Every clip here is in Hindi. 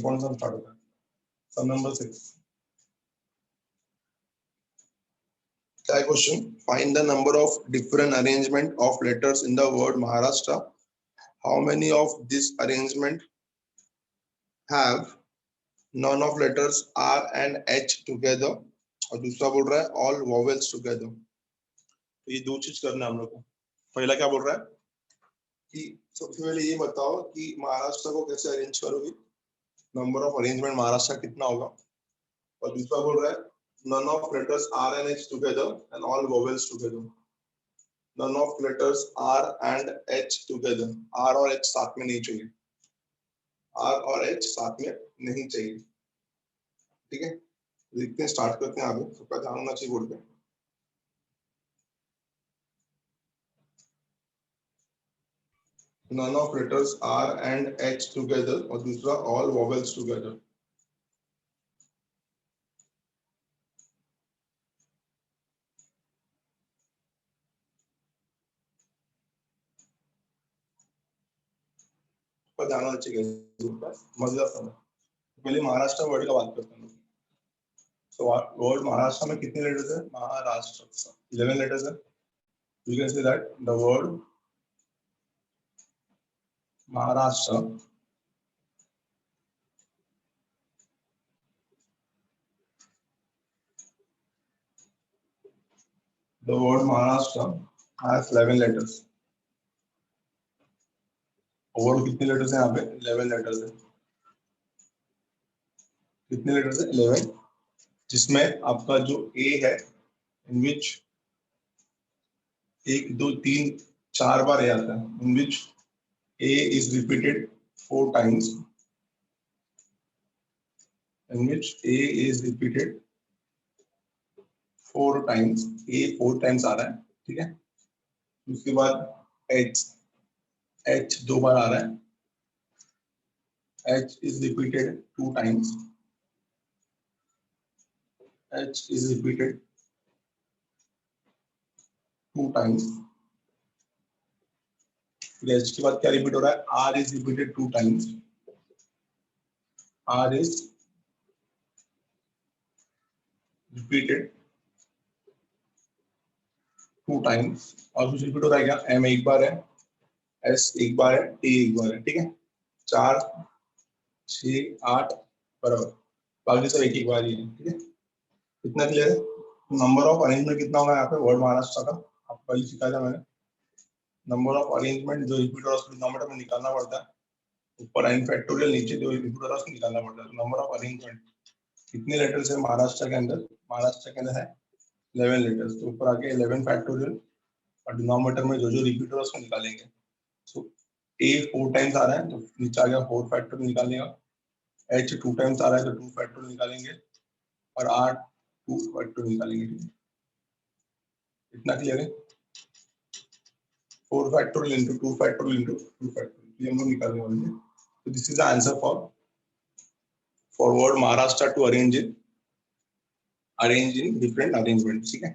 कौन सा स्टार्ट होता है? सम नंबर 6 क्या है question? Find the number of different arrangement of letters in the word Maharashtra. How many of this arrangement have none of letters R and H together. और दूसरा बोल रहा है ऑल वॉवेल्स टुगेदर. तो ये दो चीज करना है हम लोग को. पहला क्या बोल रहा है कि सबसे पहले ये बताओ कि महाराष्ट्र को कैसे अरेंज करोगे, नंबर ऑफ अरेंजमेंट महाराष्ट्र कितना होगा. और दूसरा बोल रहा है none of letters R and H together and all vowels together. None of letters R and H together. R और H साथ में नहीं चाहिए. R और H साथ में नहीं चाहिए. ठीक है, लिखते हैं, स्टार्ट करते हैं. आगे सबका ध्यान होना चाहिए बोर्ड पे. None of letters R and H together और दूसरा all vowels together. पर ध्यान होना चाहिए. मजेदार समझ. पहले महाराष्ट्र वर्ड का बात करते हैं. So वर्ड महाराष्ट्र में कितने लेटर्स है? महाराष्ट्र 11 लेटर्स है. You can say that the word Maharashtra has 11 letters. Over कितने लेटर्स हैं यहाँ पे? 11 लेटर्स है. कितने लेटर्स है? 11. जिसमें आपका जो ए है, इन विच 1 2 3 4 बार ए आता है. In which A is repeated 4 times. In which A is repeated 4 times. A 4 times आ रहा है. ठीक है. उसके बाद एच 2 बार आ रहा है. H is repeated 2 times. H is repeated 2 times. फिर H के बाद क्या रिपीट हो रहा है? R is repeated 2 times. R is repeated 2 times. और कुछ रिपीट हो रहा है क्या? M एक बार है, S एक बार है, T एक बार है. ठीक है. 4 6 8 बराबर. बाकी सब एक बार ही है. ठीक है. कितना क्लियर है? नंबर ऑफ अरेंजमेंट कितना होगा यहाँ पे वर्ड महाराष्ट्र का? आपको पहले सिखाया था मैंने. नंबर ऑफ अरेंजमेंट जो रिपीट हो रहा है उसको डिनोमिनेटर में निकालना पड़ता है. ऊपर n फैक्टोरियल, नीचे जो रिपीट हो रहा है उसको निकालना पड़ता है. नंबर ऑफ अरेंजमेंट कितने लेटर्स है महाराष्ट्र के अंदर? महाराष्ट्र के अंदर है 11 लेटर्स. तो ऊपर आके 11 फैक्टोरियल और डिनोमिनेटर में जो जो रिपीट हो रहा है उसको निकालेंगे. सो a 4 टाइम्स आ रहा है तो नीचे आ गया 4 फैक्टोरियल निकालेगा. h 2 टाइम्स आ रहा है तो 2 फैक्टोरियल निकालेंगे. और r 2 फैक्टोरियल निकालेंगे. ठीक है. इतना क्लियर है? 4 factorial into 2 factorial into 2 factorial. ये हम लोग निकालने वाले हैं. So this is the answer for word Maharashtra to arrange in different arrangements. ठीक है.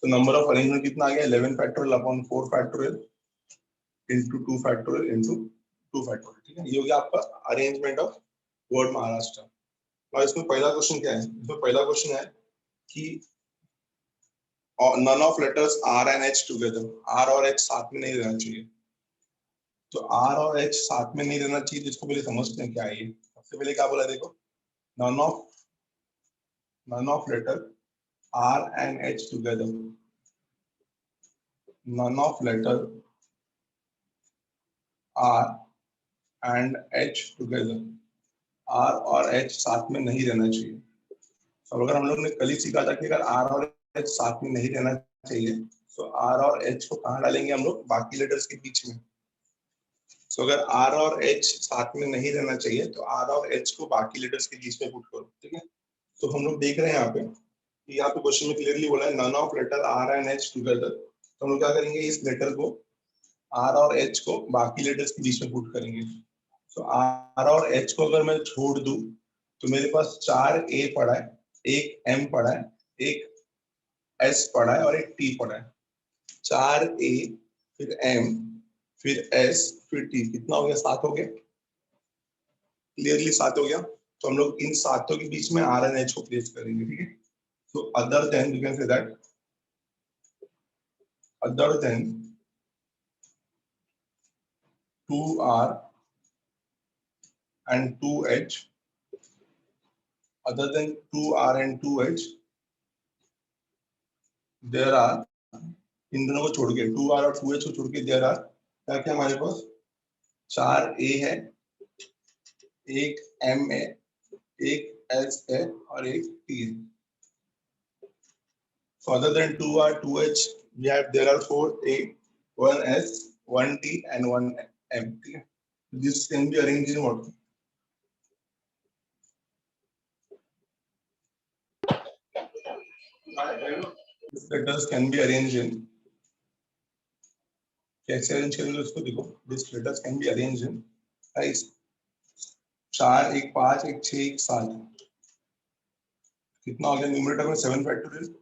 तो number of arrangement कितना आ गया? 11 factorial upon 4 factorial into 2 factorial into 2 factorial. ठीक है. ये हो गया आपका arrangement of word Maharashtra. और इसमें पहला क्वेश्चन क्या है? इसमें पहला क्वेश्चन है कि none of letters R and H together. R और H साथ में नहीं रहना चाहिए. तो R और H साथ में नहीं रहना चाहिए. जिसको पहले समझते हैं क्या है ये. सबसे पहले क्या बोला देखो, none of letter R and H together. None of letter R and H together. R और H साथ में नहीं रहना चाहिए. तो अगर हम लोग ने कल ही सीखा था कि अगर R और H साथ में नहीं रहना चाहिए तो R और H को कहाँ डालेंगे हम लोग? बाकी लेटर्स के बीच में. तो अगर R और H साथ में नहीं रहना चाहिए तो R और H को बाकी लेटर्स के बीच में पुट करो. ठीक है. तो हम लोग देख रहे हैं यहाँ पे कि यहाँ पे क्वेश्चन में क्लियरली बोला है none of letter R and H together. तो हम लोग क्या करेंगे? इस लेटर को R और H को बाकी लेटर्स के बीच में पुट करेंगे. तो R और H को अगर मैं छोड़ दूं तो मेरे पास 4 A पड़ा है, एक M पड़ा है, एक S पड़ा है और एक T पड़ा है. 4 A फिर M फिर S फिर T. कितना हो गया? 7 हो गया. क्लियरली 7 हो गया, तो हम लोग इन सातों के बीच में आर एंड एच को प्लेस करेंगे, ठीक है। So other than you can say that other than 2R and 2H, other than 2R and 2H, there are, इन दोनों को छोड़ के 2R और 2H को छोड़ के there are क्या क्या हमारे पास 4 A है, एक M है, एक S है और एक T है। So other than 2R, 2H, we have there are 4 A, 1 S, 1 T and 1 M. ठीक है? This can be arranged in what? These letters can be arranged in, कैसे अरेंज करेंगे उसको देखो, this letters can be arrange in right 4 1 5 1 6 1 7, कितना हो गया न्यूमरेटर में 7 फैक्टोरियल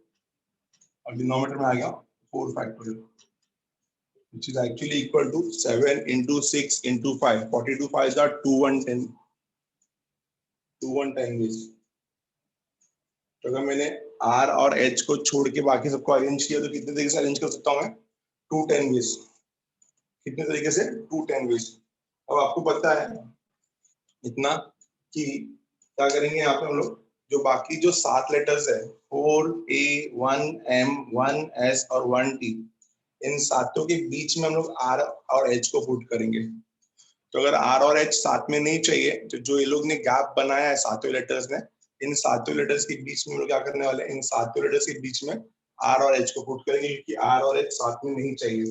और डिनोमिनेटर में आ गया 4 factorial, which is actually equal to 7 into 6 into 5, 42 5s are 2110, 2110 is, तो अगर मैंने R और H को छोड़ के बाकी सबको अरेंज किया तो कितने तरीके से अरेंज कर सकता हूँ मैं 210 ways, कितने तरीके से 210 ways। अब आपको पता है इतना कि क्या करेंगे यहाँ पे हम लोग, जो बाकी जो 7 लेटर्स है 4A 1M 1S और 1T, इन सातों के बीच में हम लोग R और H को पुट करेंगे। तो अगर R और H साथ में नहीं चाहिए तो जो ये लोग ने गैप बनाया है सातों लेटर्स ने, इन सातों लेटर्स के बीच में हम लोग क्या करने वाले हैं, इन सातों लेटर्स के बीच में R और H को पुट करेंगे, क्योंकि R और H साथ में नहीं चाहिए।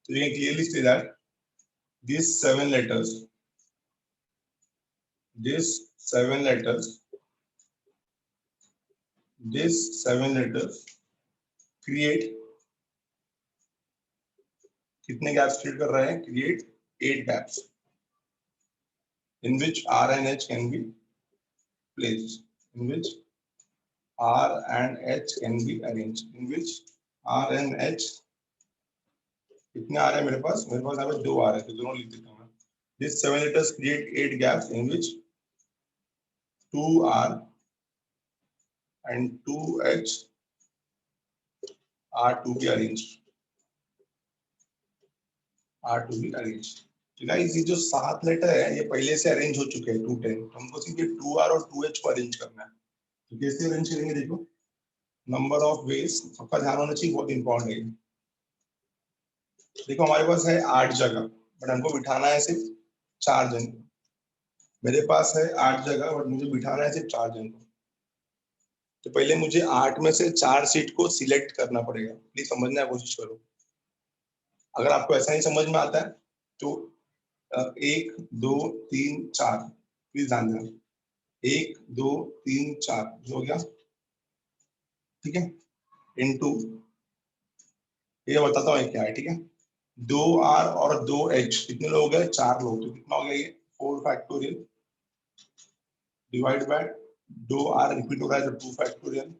तो ये clearly say that these 7 letters these 7 letters create, कितने गैप्स क्रिएट कर रहे हैं, create 8 gaps in which R and H can be placed, in which R and H can be arranged, in which R and H, कितने आ रहे हैं मेरे पास यहाँ पे 2 आ रहे हैं, तो दोनों लिख देता हूँ मैं। These 7 letters create 8 gaps in which 2R and 2H are to be arranged, are to be arranged। तो गाइस ये जो 7 लेटर है ये पहले से अरेंज हो चुके हैं 210, तो हमको सिर्फ ये 2R और 2H को अरेंज करना है। तो कैसे अरेंज करेंगे देखो, नंबर ऑफ वेज सबका ध्यान होना चाहिए, बहुत इंपॉर्टेंट है। देखो हमारे पास है 8 जगह, बट हमको बिठाना है सिर्फ 4 जन को। मेरे पास है 8 जगह बट मुझे बिठाना है सिर्फ 4 जन को, तो पहले मुझे 8 में से 4 सीट को सिलेक्ट करना पड़ेगा। प्लीज समझने की कोशिश करो, अगर आपको ऐसा नहीं समझ में आता है तो 1 2 3 4 प्लीज ध्यान देना, 1 2 3 4 हो गया, ठीक है। इनटू ये बताता हूँ क्या है, ठीक है। 2R और 2H कितने लोग गए, 4 लोग, तो कितना हो गया ये 4 factorial divide by 2R repeat हो रहा है तो 2 फैक्टोरियल,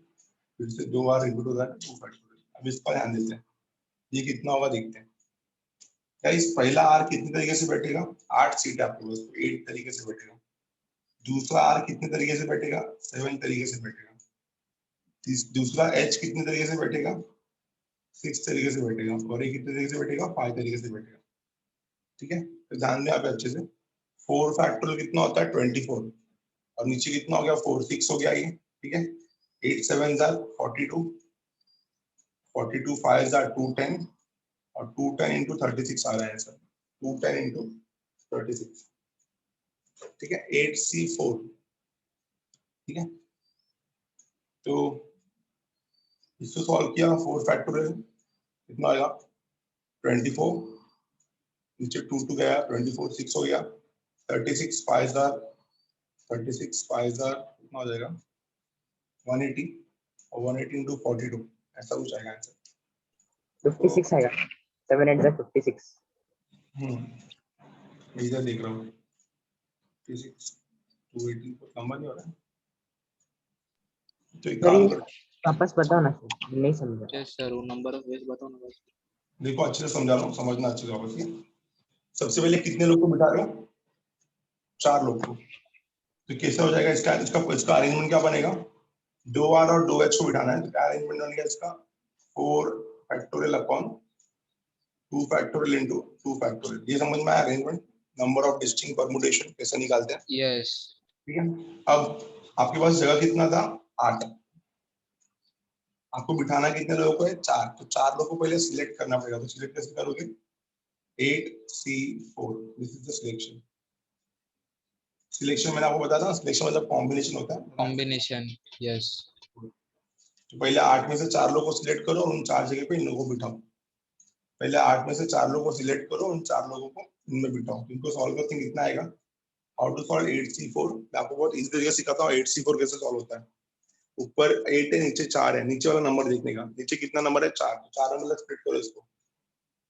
फिर से 2R रिपीट हो रहा है 2 फैक्टोरियल। अब इस पर ध्यान देते हैं ये कितना होगा, देखते हैं। गाइस पहला R कितने तरीके से बैठेगा, 8 सीट है आपके पास, 8 तरीके से बैठेगा। दूसरा R कितने तरीके से बैठेगा, 7 तरीके से बैठेगा। दूसरा H कितने तरीके से बैठेगा, 6 तरीके से बैठेगा। और ये कितने तरीके से बैठेगा, 5 तरीके से बैठेगा, ठीक है। तो ध्यान दें आप अच्छे से, 4 फैक्टोरियल कितना होता है 24, और नीचे कितना हो गया 4 6 हो गया ये, ठीक है। 8 7 are 42, 42 5 are 210 और 210 into 36 आ रहा है सर, 210 into 36, ठीक है। 8C4, ठीक है। तो इसको सॉल्व किया, 4 फैक्टोरियल कितना आएगा 24, नीचे 2 2 गया 24 6 हो गया, 36 5 are कितना हो जाएगा 180, और 180 into 42 ऐसा कुछ आएगा आंसर, 56 आएगा, 7 8 56। इधर देख रहा हूँ 56 280 नंबर नहीं हो रहा है, तो एक काम कर, वापस बताओ ना सर, नहीं समझा। यस सर, वो नंबर ऑफ वेज बताओ ना बस। देखो अच्छे से समझा रहा हूँ, समझना अच्छे से वापस। सबसे पहले कितने लोग को बिठा रहे हो, 4 लोग को, तो कैसे हो जाएगा इसका इसका इसका अरेंजमेंट क्या बनेगा, दो आर और दो एच को बिठाना है, तो क्या अरेंजमेंट बनेगा इसका, 4 factorial upon 2 factorial into 2 factorial. ये समझ में आया arrangement, number of distinct permutation कैसे निकालते हैं। यस ठीक है, अब आपके पास जगह कितना था, 8, आपको बिठाना कितने लोगों को है, 4, तो 4 लोगों को पहले सिलेक्ट करना पड़ेगा, तो सिलेक्ट कैसे करोगे, 8C4, this is the selection. Selection मैंने आपको बताया था, सिलेक्शन मतलब कॉम्बिनेशन होता है, कॉम्बिनेशन। यस तो पहले 8 में से 4 लोगों को सिलेक्ट करो और उन 4 जगह पे इन लोगों को बिठाओ, पहले 8 में से 4 लोगों को सिलेक्ट करो, उन 4 लोगों को इनमें बिठाओ, इनको सॉल्व करते कितना आएगा, हाउ टू सॉल्व 8C4, मैं आपको बहुत इजी तरीके से सिखाता हूँ 8C4 कैसे सॉल्व होता है। ऊपर 8 है, नीचे 4 है, नीचे वाला नंबर देखने का, नीचे कितना नंबर है, 4, तो 4 नंबर स्प्लिट करो इसको,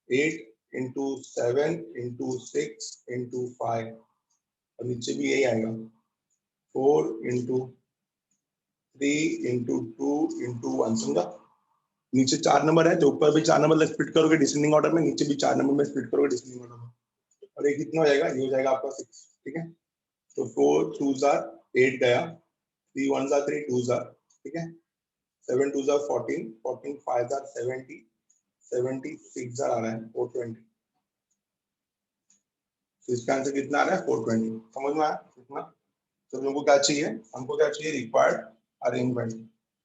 8 into 7 into 6 into 5, और नीचे भी यही आएगा, 4 into 3 into 2 into 1, समझा। नीचे 4 नंबर है तो ऊपर भी 4 नंबर स्प्लिट करोगे डिसेंडिंग ऑर्डर में, नीचे भी 4 नंबर में स्प्लिट करोगे डिसेंडिंग ऑर्डर में, और ये कितना हो जाएगा, ये हो जाएगा आपका 6। ठीक है, तो 4 2s are 8 गया, 3 1s are 3 2s are, ठीक है, 7 2s are 14 14 5s are 70 70 6 आ रहा है 420, तो इसका आंसर कितना आ रहा है, 420। समझ में आया कितना, तो हमको क्या चाहिए, हमको क्या चाहिए, रिक्वायर्ड अरेंजमेंट,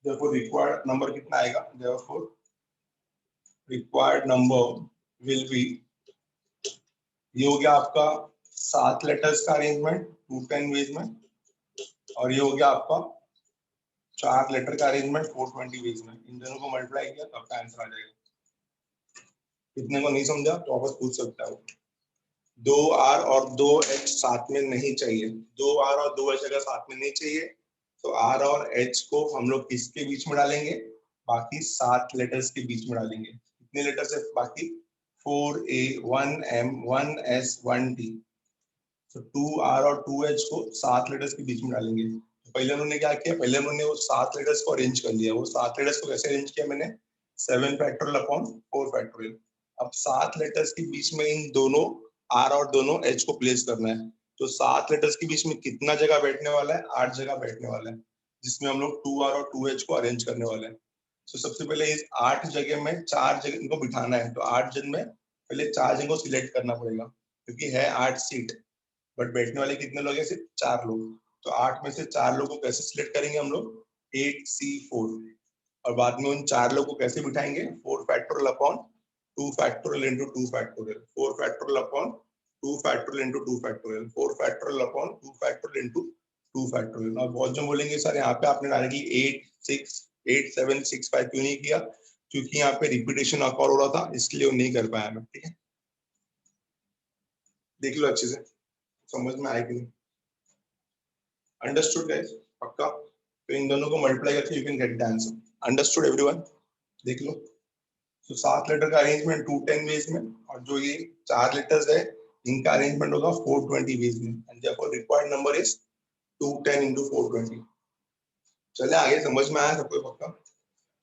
देखो रिक्वायर्ड नंबर कितना आएगा, therefore required number will be, ये हो गया आपका 7 लेटर्स का अरेंजमेंट 210 वेज में, और ये हो गया आपका 4 लेटर का अरेंजमेंट 420 वेज में, इन दोनों को मल्टीप्लाई किया तो आपका आंसर आ जाएगा। कितने को नहीं समझा तो वापस पूछ सकता हो। 2 आर और 2 एच साथ में नहीं चाहिए, 2 आर और 2 एच अगर साथ में नहीं चाहिए तो आर और एच को हम लोग किसके बीच में डालेंगे, बाकी 7 लेटर्स के बीच में डालेंगे। कितने लेटर्स है बाकी, 4A 1M 1S 1T, तो 2R और 2H को 7 लेटर्स के बीच में डालेंगे। तो पहले उन्होंने क्या किया, पहले उन्होंने वो 7 लेटर्स को अरेंज कर लिया, वो 7 लेटर्स को कैसे अरेंज किया मैंने, 7 फैक्टोरियल अपॉन 4 फैक्टोरियल। अब 7 लेटर्स के बीच में इन दोनों R और दोनों H को प्लेस करना है, तो 7 लेटर्स के बीच में कितना जगह बैठने वाला है, 8 जगह बैठने वाला है, जिसमें हम लोग 2R और 2H को अरेंज करने वाले हैं। तो सबसे पहले इस 8 जगह में 4 जगह इनको बिठाना है, तो 8 जन में पहले 4 जगह को सिलेक्ट करना पड़ेगा, क्योंकि है 8 सीट, बट बैठने वाले कितने लोग हैं, सिर्फ 4 लोग, तो 8 में से 4 लोगों को कैसे सिलेक्ट करेंगे हम लोग, 8C4, और बाद में उन 4 लोगों को कैसे बिठाएंगे, 4 factorial upon 2 factorial into 2 factorial, 4 factorial upon 2 factorial into 2 factorial, 4 factorial upon 2 factorial into 2 factorial. और बहुत जो बोलेंगे सर यहाँ पे आपने डायरेक्टली 8 6 8 7 6 5 क्यों नहीं किया, क्योंकि यहाँ पे रिपीटेशन अकर हो रहा था, इसलिए वो नहीं कर पाया मैं। ठीक है, देख लो अच्छे से, समझ में आया कि नहीं, अंडरस्टूड गाइस, पक्का। तो इन दोनों को मल्टीप्लाई करके you can get the answer, understood everyone, देख लो। तो 7 लेटर का अरेंजमेंट 210 वेज में, और जो ये 4 लेटर्स है इनका अरेंजमेंट होगा 420 वेज में, and therefore required number is 210 into 420। चले आगे, समझ में आया सबको पक्का।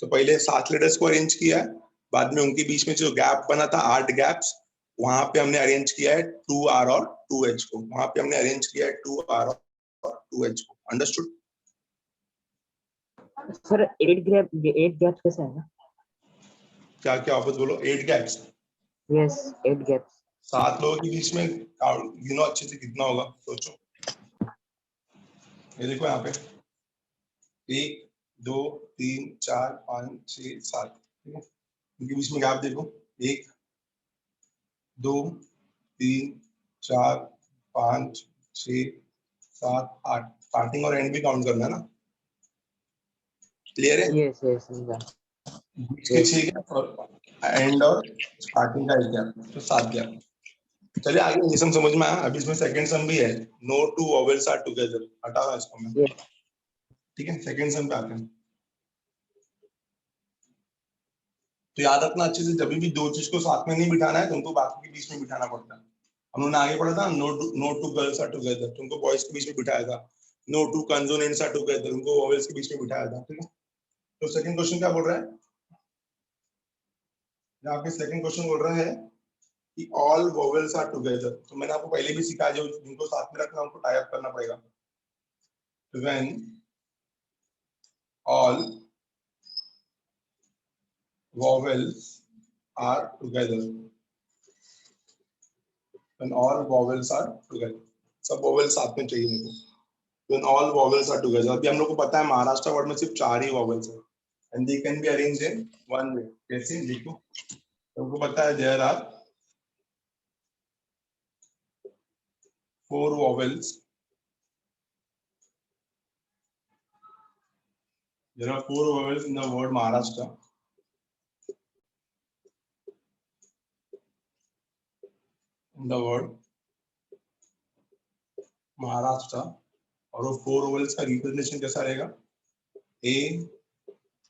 तो पहले 7 लेटर्स को अरेंज किया है, बाद में उनके बीच में जो गैप बना था 8 गैप्स, वहां पे हमने अरेंज किया है 2R और 2H को, वहां पे हमने अरेंज किया है 2R और 2H को, अंडरस्टूड। सर 8 गैप्स कैसे है ना? क्या क्या वापस बोलो, 8 गैप्स, यस 8 गैप्स। 7 लोगों के बीच में गिनो अच्छे से कितना होगा, सोचो। ये देखो यहाँ पे 1 2 3 4 5 6 7, ठीक है, इनके बीच में गैप देखो, 1 2 3 4 5 6 7 8, स्टार्टिंग और एंड भी काउंट करना है ना, क्लियर है। यस यस समझा। बीच के 6 गैप और एंड और स्टार्टिंग का 1 गैप, तो 7 गैप। चलिए आगे, ये सम समझ में आया। अभी इसमें सेकंड सम भी है, no two vowels are together, हटा रहा इसको मैं। यस ठीक है, सेकंड सम पे आते हैं। तो याद रखना अच्छे से, जब भी दो चीज को साथ में नहीं बिठाना है तो उनको बाकी के बीच में बिठाना पड़ता है। हम लोगों ने आगे पढ़ा था, no two girls are together, तो उनको बॉयज के बीच में बिठाया था। No two consonants are together, उनको वोवेल्स के बीच में बिठाया था। ठीक है, तो सेकंड क्वेश्चन क्या बोल रहा है, यहाँ पे सेकंड क्वेश्चन बोल रहा है कि ऑल वोवेल्स आर टुगेदर। तो मैंने आपको पहले भी सिखाया, जो जिनको साथ में रखना उनको टाई अप करना पड़ेगा। when all vowels are together, when all vowels are together, सब vowels साथ में चाहिए मेरे को, when all vowels are together। अभी हम लोग को पता है महाराष्ट्र वर्ड में सिर्फ 4 ही vowels है and they can be arranged in one way। कैसे देखो, तुमको पता है there are 4 vowels, there are 4 vowels in the word Maharashtra। In the word Maharashtra, और वो 4 vowels का रिप्रेजेंटेशन कैसा रहेगा, ए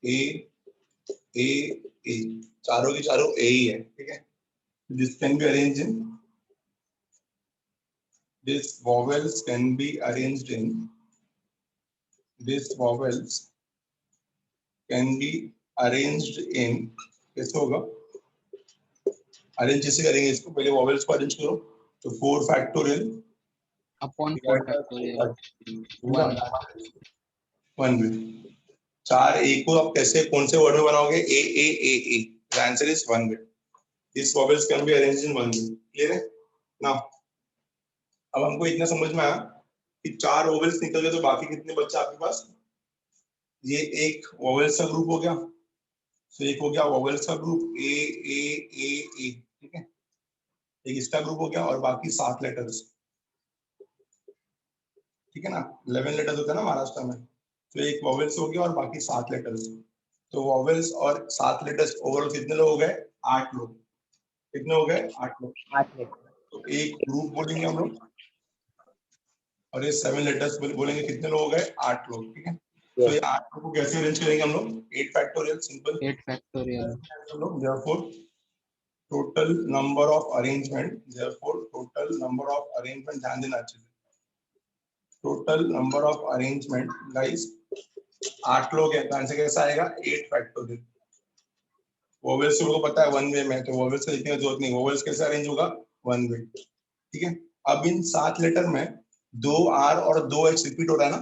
ए ए ए, चारों की चारों ए ही है, ठीक है। This can be arrange in, this vowels can be arranged in, this vowels can be arranged in, कैसे होगा अरेंज, कैसे करेंगे इसको, पहले vowels को अरेंज करो, तो 4 फैक्टोरियल upon 4 factorial 1 1 में 4 ए को आप कैसे कौन से वर्ड में बनाओगे, A A A A, the answer is 1 bit. This vowels can be arranged in 1 bit. Clear है ना। अब हमको इतना समझ में आया कि 4 वॉवेल्स निकल गए, तो बाकी कितने बच्चे आपके पास, ये एक वॉवेल्स का ग्रुप हो गया, तो एक हो गया वॉवेल्स का ग्रुप ए ए ए ए, ठीक है, एक इसका ग्रुप हो गया, और बाकी 7 लेटर्स, ठीक है ना, 11 लेटर्स होते हैं ना महाराष्ट्र में, तो एक वॉवेल्स हो गया और बाकी 7 लेटर्स, तो वॉवेल्स और 7 लेटर्स ओवरऑल कितने लोग हो गए, 8 लोग। कितने हो गए, 8 लोग। 8 लेटर। तो एक ग्रुप बोलेंगे हम लोग, और ये 7 लेटर्स बोलेंगे, कितने लोग हो गए, 8 लोग, ठीक है। तो ये 8 लोग को कैसे अरेंज करेंगे हम लोग, 8 फैक्टोरियल, सिंपल 8 factorial हम लोग। Therefore total number of arrangement, therefore total number of arrangement, ध्यान देना अच्छे से, total number of arrangement guys 8 लोग हैं, तो आंसर कैसा आएगा, 8 फैक्टोरियल। वोवेल्स को पता है 1 वे में, तो वोवेल्स से लिखने की जरूरत नहीं, वोवेल्स कैसे अरेंज होगा, 1 वे, ठीक है। अब इन 7 लेटर में 2 आर और 2 एच रिपीट हो रहा है ना,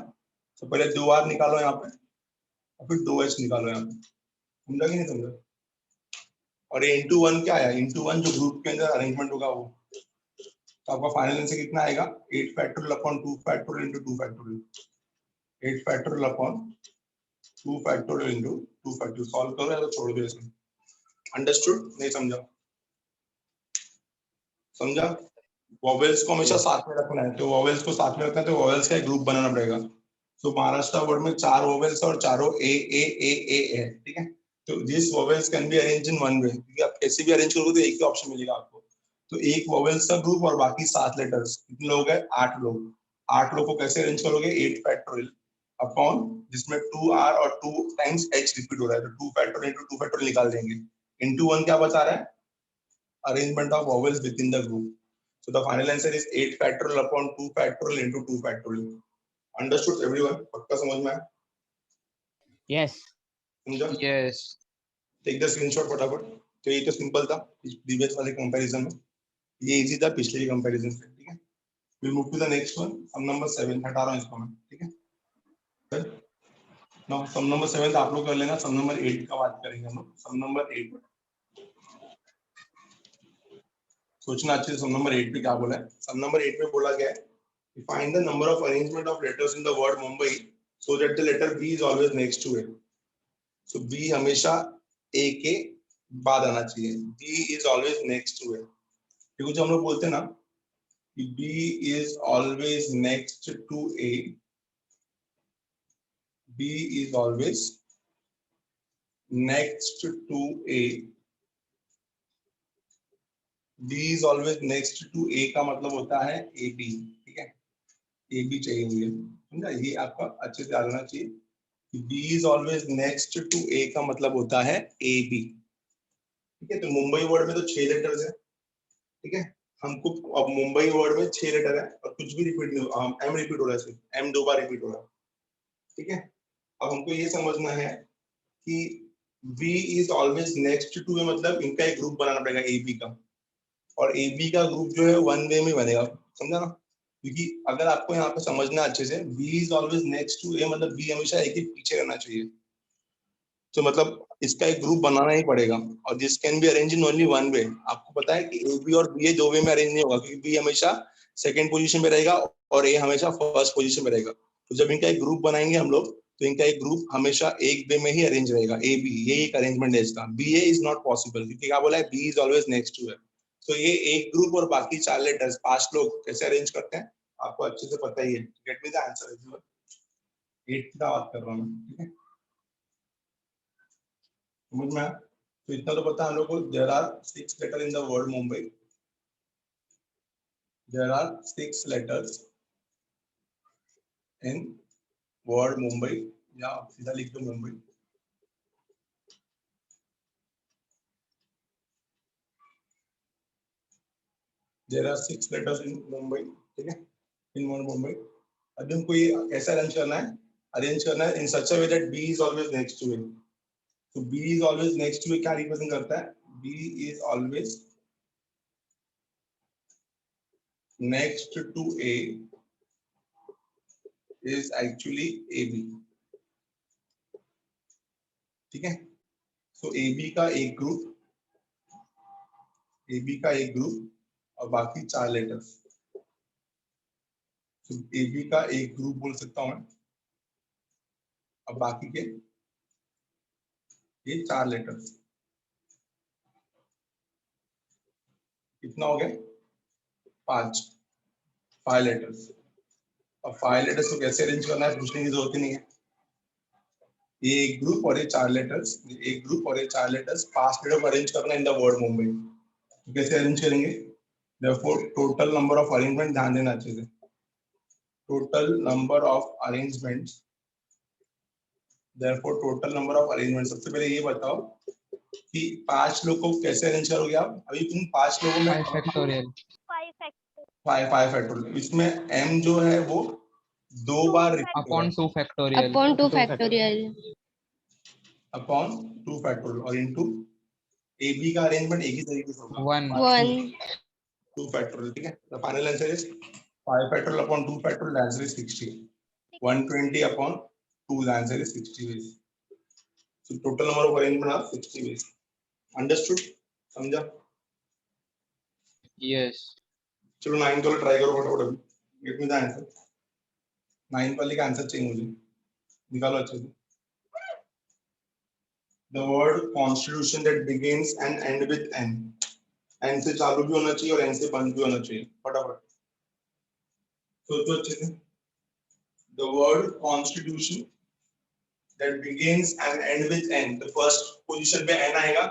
तो पहले 2 आर निकालो यहाँ पे और फिर 2 एच निकालो यहाँ पे, समझा कि नहीं समझा। और ये इंटू 1 क्या आया, इंटू 1 जो ग्रुप के अंदर अरेंजमेंट होगा वो, तो आपका फाइनल आंसर कितना आएगा, 8 factorial upon 2 factorial into 2 factorial, 8 factorial upon 2 factorial into 2 factorial. Solve करो या तो छोड़ दो इसमें। अंडरस्टूड, नहीं समझा, समझा। वॉवेल्स को हमेशा साथ में रखना है, तो वॉवेल्स को साथ में रखना है, तो वॉवेल्स का एक ग्रुप बनाना पड़ेगा। तो महाराष्ट्र वर्ड में 4 वॉवेल्स और चारों ए ए ए ए है, ठीक है। तो this vowels can be arrange in 1 वे, क्योंकि आप कैसे भी अरेंज करोगे तो एक ही ऑप्शन मिलेगा आपको। तो एक वॉवेल्स का ग्रुप और बाकी 7 लेटर्स, कितने लोग हैं, 8 लोग। 8 लोग को कैसे अरेंज करोगे, 8 फैक्टोरियल अपॉन, जिसमें 2 आर और 2 टाइम्स एच रिपीट हो रहा है, तो 2 फैक्टोरियल इंटू 2 फैक्टोरियल निकाल देंगे। इंटू 1 क्या बता रहा है, arrangement of vowels within the group. So the final answer is 8 factorial upon 2 factorial into 2 factorial. Understood everyone? पक्का समझ में आया? Yes. समझा? yes Take the screenshot फटाफट। तो ये तो सिंपल था प्रीवियस वाले कंपैरिजन में, ये इजी था पिछले कंपैरिजन से, ठीक है। We'll move to the next one. Sum number 7 हटा रहा हूँ इसको मैं, ठीक है। नाउ सम नंबर 7 आप लोग कर लेना, सम नंबर 8 का बात करेंगे हम लोग। सम नंबर 8 सोचना अच्छे से, सम नंबर 8 पे क्या बोला है। सम नंबर 8 में बोला गया है, find the number of arrangement of letters in the word Mumbai so that the letter B is always next to it. So B हमेशा A के बाद आना चाहिए, B is always next to it। क्योंकि जो हम लोग बोलते हैं ना कि B is always next to A, B is always next to A, B is always next to A का मतलब होता है AB, ठीक है। AB चाहिए मुझे, समझा, ये आपका अच्छे से आना चाहिए कि B is always next to A का मतलब होता है AB, ठीक है। तो मुंबई वर्ड में तो 6 लेटर्स है, ठीक है। हमको अब मुंबई वर्ड में 6 लेटर है और कुछ भी रिपीट नहीं, एम रिपीट हो रहा है, सिर्फ एम 2 बार रिपीट हो रहा है, ठीक है। अब हमको ये समझना है कि B is always next to A मतलब इनका एक ग्रुप बनाना पड़ेगा AB का, और AB का ग्रुप जो है 1 वे में बनेगा, समझा ना। क्योंकि अगर आपको यहाँ पे समझना अच्छे से, B is always next to A, मतलब बी हमेशा एक ही पीछे रहना चाहिए। तो मतलब इसका एक ग्रुप बनाना ही पड़ेगा, और this can be arrange in only one way. आपको पता है कि ए बी और बी ए दो वे में अरेंज नहीं होगा, क्योंकि बी हमेशा सेकंड पोजीशन में रहेगा और ए हमेशा फर्स्ट पोजीशन में रहेगा। तो जब इनका एक ग्रुप बनाएंगे हम लोग, तो इनका एक ग्रुप हमेशा एक वे में ही अरेंज रहेगा, ए बी, ये एक अरेंजमेंट है इसका। B A is not possible, क्योंकि क्या बोला है, B is always next to है। तो ये एक ग्रुप और बाकी 4 लेटर्स 5 लोग कैसे अरेंज करते हैं आपको अच्छे से पता ही है। गेट मी द आंसर, 8 का बात कर रहा हूँ, ठीक है, समझ में आया? तो इतना तो पता है हम लोग को, there are 6 letter in the word Mumbai, there are 6 letters in word Mumbai, या सीधा लिख दो Mumbai. There are 6 letters in Mumbai, ठीक है, इन वर्ड मुंबई। अभी हमको ये कैसे अरेंज करना है, अरेंज करना है in such a way that B is always next to it. तो B is always next to it क्या रिप्रेजेंट करता है, B is always next to A is actually A B, ठीक है। सो ए बी का एक ग्रुप, ए बी का एक ग्रुप और बाकी 4 लेटर्स। तो ए बी का एक ग्रुप बोल सकता हूं मैं, और बाकी के ये 4 लेटर्स। कितना हो गया, 5 लेटर्स। अब 5 लेटर्स को कैसे अरेंज करना है पूछने की जरूरत ही नहीं है। ये एक ग्रुप और ये 4 लेटर्स, एक ग्रुप और ये 4 लेटर्स, 5 लेटर को अरेंज करना इन द वर्ड मुंबई। तो कैसे अरेंज करेंगे, therefore total number of arrangement, ध्यान देना अच्छे से, total number of arrangements, therefore total number of arrangement. सबसे पहले ये बताओ कि 5 लोग को कैसे अरेंज करोगे आप। अभी तुम 5 लोगों में 5 फैक्टोरियल। 5 फैक्टोरियल, इसमें m जो है वो 2 बार रिपीट होगा, upon 2 factorial. Upon 2 2 factorial. Upon 2 factorial, और इनटू ए बी का अरेंजमेंट एक ही तरीके से होगा, 1 1 2 फैक्टोरियल, ठीक है। The final answer is 5 factorial upon 2 factorial, the answer is 60। 120 upon 2, the answer is 60 ways. So total number of arrangement are 60 ways. Understood? समझा? यस। चलो 9 वाला ट्राई करो फटाफट अभी, गेट मी द आंसर। 9 वाले का आंसर चाहिए मुझे, निकालो अच्छे से। The word constitution that begins and end with n, n से चालू भी होना चाहिए और n से बंद भी होना चाहिए, फटाफट सोचो अच्छे से। The word constitution that begins and end with n, the first position पे n आएगा,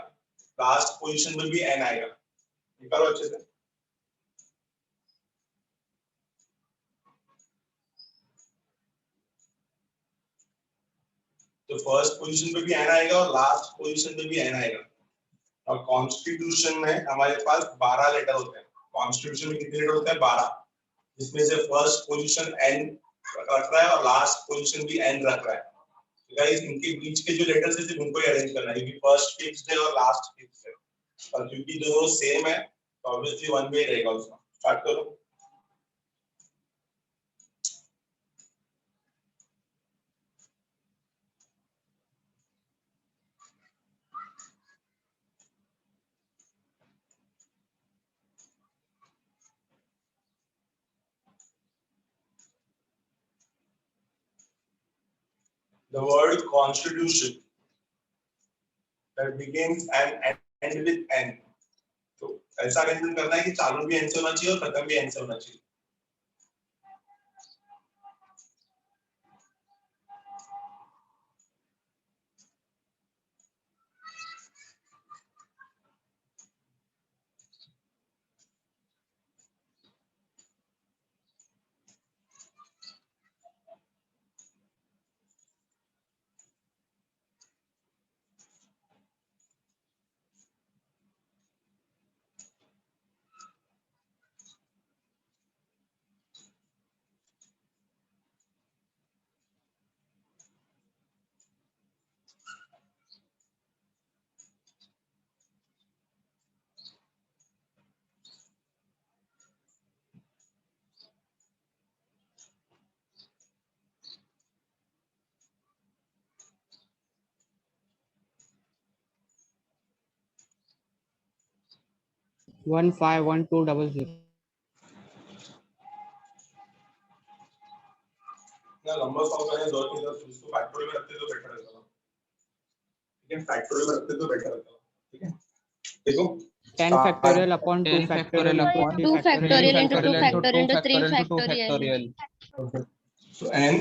last position में भी n आएगा, निकालो अच्छे से। तो फर्स्ट पोजीशन पे भी एन आएगा और लास्ट पोजीशन पे भी एन आएगा। और कॉन्स्टिट्यूशन में हमारे पास 12 लेटर होते हैं। कॉन्स्टिट्यूशन में कितने लेटर होते हैं, 12, जिसमें से फर्स्ट पोजीशन एन रख रहा है और लास्ट पोजीशन भी एन रख रहा है। तो गाइस इनके बीच के जो लेटर्स है सिर्फ उनको ही अरेंज करना है, क्योंकि फर्स्ट फिक्स्ड है और लास्ट फिक्स्ड है, और क्योंकि दोनों सेम है तो ऑब्वियसली वन वे रहेगा उसका। स्टार्ट करो। The word constitution that begins and end with n, तो ऐसा अरेंजमेंट करना है कि चालू भी n से होना चाहिए और खत्म भी n से होना चाहिए। 151200. ना लंबा सॉल्व करने दो तीन उसको फैक्टोरियल में रखते तो बेटर रहता, ठीक है, फैक्टोरियल में रखते तो बेटर रहता, ठीक है। देखो 10 factorial upon 2 10 factorial factorial into upon 3 2 factorial factorial into into 2 factorial into 2 factorial into 3 factorial into 2 factorial. factorial. तो n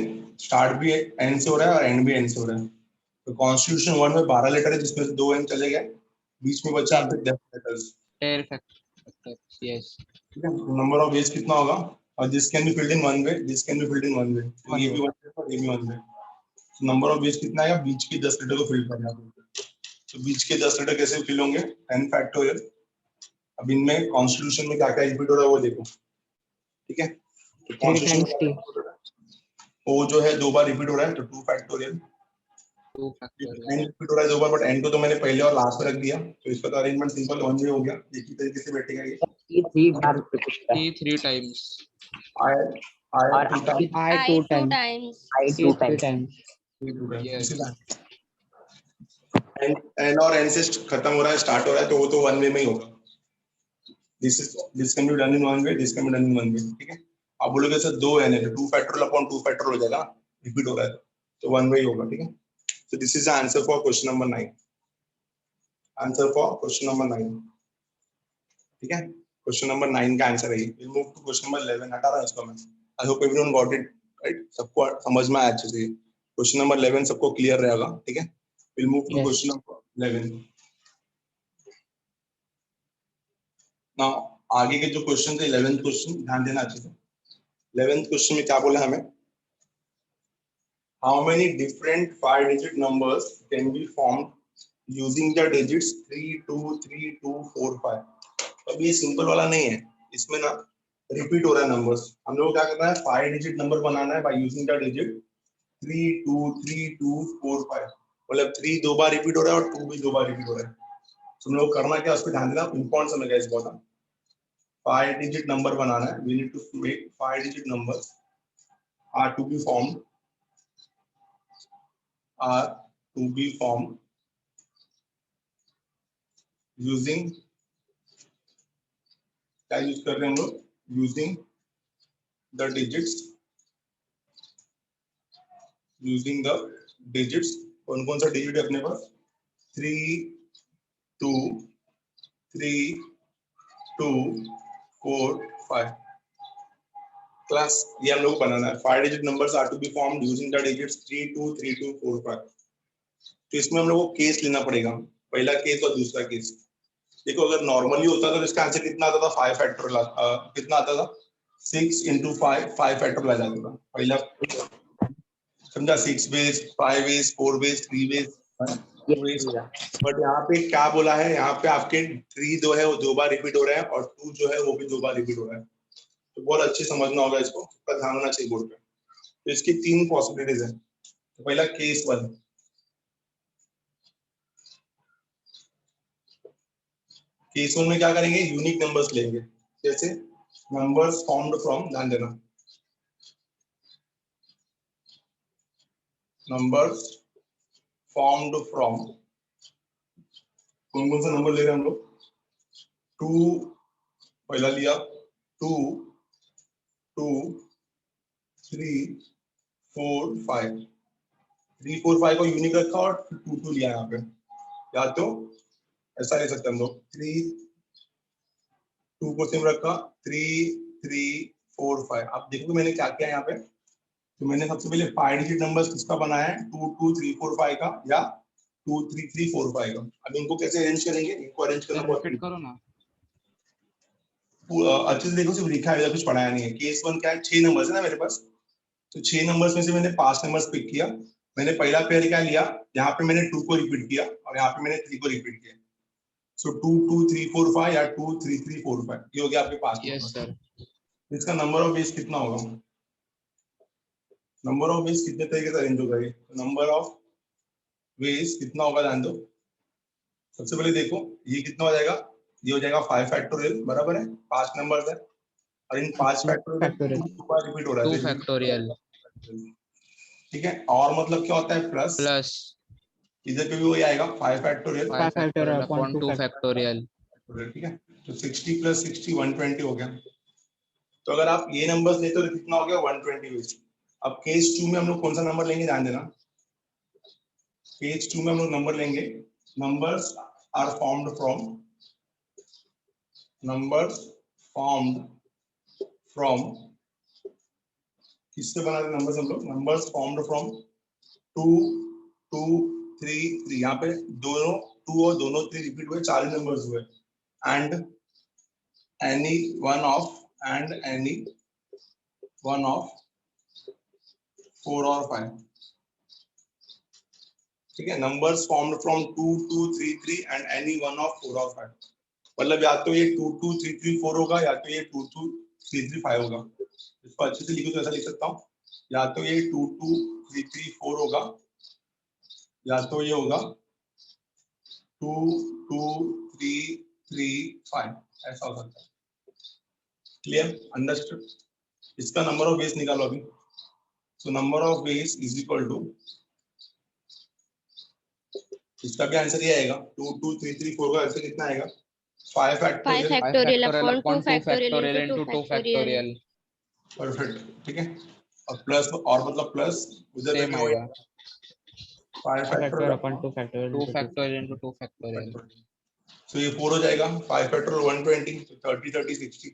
स्टार्ट भी n से हो रहा है और एंड भी n से हो रहा है। तो कॉन्स्टिट्यूशन 1 में 12 लेटर है जिसमें से 2 n चले गए, बीच में बचा आपके 10 लेटर्स, 10 factors, yes. ठीक है। नंबर ऑफ वेज कितना होगा, और this can be filled in one way, this can be filled in one way, तो ये भी वन वे और ये भी वन वे। तो नंबर ऑफ वेज कितना आएगा, बीच की 10 लेटर को फिल करना है। तो बीच के 10 लेटर कैसे फिल होंगे, 10 फैक्टोरियल। अब इनमें कॉन्स्टिट्यूशन में क्या क्या रिपीट हो रहा है वो देखो, ठीक है। तो 3 कॉन्स्टिट्यूशन times t. वो जो है 2 बार रिपीट हो रहा है, तो 2 फैक्टोरियल। 2 factorial. एन रिपीट हो रहा है 2 बार, बट एन तो मैंने पहले और लास्ट में रख दिया, तो इसका तो अरेंजमेंट सिंपल वन वे हो गया, एक ही तरीके से बैठेगा ये। ये 3 बार repeat होता है। T 3 times. आई और आई 2 times, I I 2 2 times. times. I T 2 3 times. times. Yes. N और एन से खत्म हो रहा है, स्टार्ट हो रहा है, तो वो तो वन वे में ही होगा। This can be done in one way, this can be done in one way, ठीक है। आप बोलोगे सर 2 एन है तो 2 फैक्टोरियल अपॉन 2 फैक्टोरियल हो जाएगा, रिपीट हो रहा है तो वन वे ही होगा, ठीक है। So this is the answer for question number 9. Answer for question number 9. ठीक है, क्वेश्चन नंबर 9 का आंसर है ये। We'll move to question number 11. हटा रहा हूं इसको मैं। I hope everyone got it right. सबको समझ में आया अच्छे से। क्वेश्चन नंबर 11 सबको क्लियर रहेगा, ठीक है। We'll move to Yes. question number 11. Now आगे के जो क्वेश्चन थे 11th क्वेश्चन ध्यान देना अच्छे से। 11th क्वेश्चन में क्या बोला हमें? How many different 5-digit numbers can be formed using the digits 3, 2, 3, 2, 4, 5? अब ये सिंपल वाला नहीं है, इसमें ना रिपीट हो रहा है नंबर्स। हम लोग क्या करना है, 5-digit नंबर बनाना है बाय यूजिंग द डिजिट 3, 2, 3, 2, 4, 5। मतलब 3 2 बार रिपीट हो रहा है और 2 भी 2 बार रिपीट हो रहा है। तो हम लोग करना क्या, उस पर ध्यान देना, इंपॉर्टेंट समझेगा इस बात। 5-digit नंबर बनाना है, we need to make 5-digit numbers are to be formed using, क्या यूज कर रहे हैं हम लोग, यूजिंग द डिजिट्स। कौन कौन सा डिजिट है अपने पास, 3, 2, 3, 2, 4, 5 क्लास, ये हम लोग बनाना है। 5-digit numbers are to be formed using the digits 3, 2, 3, 2, 4, 5। तो इसमें हम लोग को केस लेना पड़ेगा, पहला केस और दूसरा केस। देखो अगर नॉर्मली होता तो इसका आंसर कितना आता था, 5 फैक्टोरियल कितना आता था, 6 into 5 फैक्टोरियल आ जाता था पहला, समझा, 6 ways, 5 ways, 4 ways, 3 ways, 2 ways। But यहाँ पे क्या बोला है, यहाँ पे आपके 3 जो है वो 2 बार रिपीट हो रहे हैं और 2 जो है वो भी 2 बार रिपीट हो रहा है। तो बहुत अच्छे समझना होगा इसको, इसका ध्यान होना चाहिए बोर्ड पे। तो इसकी 3 पॉसिबिलिटीज है। तो पहला केस 1, केस 1 में क्या करेंगे, यूनिक नंबर्स लेंगे, जैसे नंबर्स फॉर्म्ड फ्रॉम, ध्यान देना, नंबर्स फॉर्म्ड फ्रॉम, कौन कौन सा नंबर ले रहे हैं हम लोग, 2 पहला लिया, 2, 2, 3, 4, 5, 3, 4, 5 को यूनिक रखा और 2, 2 लिया यहाँ पे, या तो ऐसा ले सकते हैं हम लोग, 3, 2 को सेम रखा, 3, 3, 4, 5। आप देखो मैंने क्या किया यहाँ पे, तो मैंने सबसे पहले 5-digit नंबर्स किसका बनाया है, 2, 2, 3, 4, 5 का, या 2, 3, 3, 4, 5 का। अब इनको कैसे अरेंज करेंगे, इनको अरेंज करना बहुत रिपीट करो ना। अच्छे से देखो, सिर्फ लिखा है, कुछ पढ़ाया नहीं है। केस 1 क्या है, 6 नंबर्स है ना मेरे पास, तो 6 नंबर्स में से मैंने 5 नंबर्स पिक किया। मैंने पहला पेयर क्या लिया, यहाँ पे मैंने 2 को रिपीट किया और यहाँ पे मैंने 3 को रिपीट किया। सो 2, 2, 3, 4, 5 या 2, 3, 3, 4, 5, ये हो गया आपके पास। Yes sir. इसका नंबर ऑफ बेस कितना होगा, नंबर ऑफ बेस कितने तरीके से अरेंज होगा, ये नंबर ऑफ बेस कितना होगा जान दो। सबसे पहले देखो ये कितना हो जाएगा, ये हो जाएगा 5 फैक्टोरियल, बराबर है, 5 नंबर्स है और इन 5 फैक्टोरियल रिपीट हो रहा 2 है, factorial ठीक है। और मतलब क्या होता है, प्लस, plus इधर पे भी वही आएगा 5 factorial 5 factorial factorial upon upon 2 2 factorial. ठीक है। तो 60 प्लस 60 120 हो गया। तो अगर आप ये नंबर्स लेते हो तो कितना हो गया 120 वेज। अब केस 2 में हम लोग कौन सा नंबर लेंगे ध्यान देना। केस 2 में हम लोग नंबर लेंगे, नंबर्स आर फॉर्म्ड फ्रॉम किससे बना रहे नंबर्स हम लोग, नंबर्स फॉर्म्ड फ्रॉम 2 2 3 3। यहाँ पे दोनों 2 और दोनों 3 रिपीट हुए, 4 नंबर्स हुए। एंड any one of 4 और 5। ठीक है, numbers formed from 2 2 3 3 and any one of 4 और 5। मतलब या तो ये 2 2 3 3 4 होगा या तो ये 2 2 3 3 5 होगा। इसको अच्छे से लिखो तो ऐसा लिख सकता हूँ, या तो ये 2 2 3 3 4 होगा या तो ये होगा 2 2 3 3 5, ऐसा हो सकता है। Clear, understood. इसका नंबर ऑफ बेस निकालो अभी। So number of base is equal to, इसका भी आंसर ये आएगा 2 2 3 3 4 का आंसर कितना आएगा 5 5 factorial. factorial factorial upon 2 upon 2 factorial factorial into 2 into 2 factorial. factorial. Perfect, ठीक है। और प्लस और मतलब प्लस उधर पे Same क्या आएगा, होगा 5 factor factorial upon 2 factorial 2 into 2. factorial into 2 factorial. तो ये 4 हो जाएगा, 5 फैक्टोरियल 120, तो 30 30 60।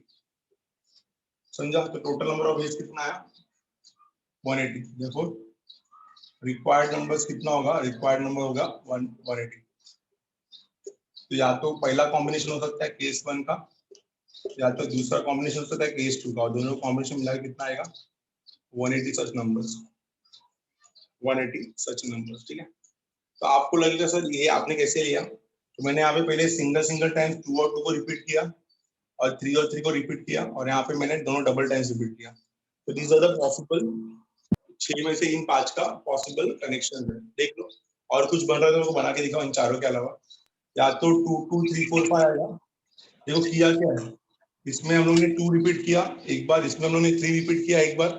समझा। तो टोटल नंबर ऑफ बेस कितना आया 180। देखो रिक्वायर्ड नंबर्स कितना होगा, रिक्वायर्ड नंबर होगा 180। तो या तो पहला कॉम्बिनेशन हो सकता है केस 1 का, या तो दूसरा कॉम्बिनेशन हो सकता है केस 2 का, और दोनों कॉम्बिनेशन मिला के कितना आएगा 180 सच नंबर्स, 180 सच नंबर्स। ठीक है, तो आपको लगेगा सर ये आपने कैसे लिया, तो मैंने यहाँ पे पहले सिंगल सिंगल टाइम 2 और 2 को रिपीट किया और 3 और 3 को रिपीट किया, और यहाँ पे मैंने दोनों डबल टाइम्स रिपीट किया। तो दीज आर द पॉसिबल 6 में से इन 5 का पॉसिबल कनेक्शन है, देख लो। और कुछ बन रहा है तो उनको बना के दिखाओ इन चारों के अलावा। या तो 2 2 3 4 5 आएगा। देखो किया क्या है, इसमें हम लोग ने 2 रिपीट किया एक बार, इसमें हम लोग ने 3 रिपीट किया एक बार,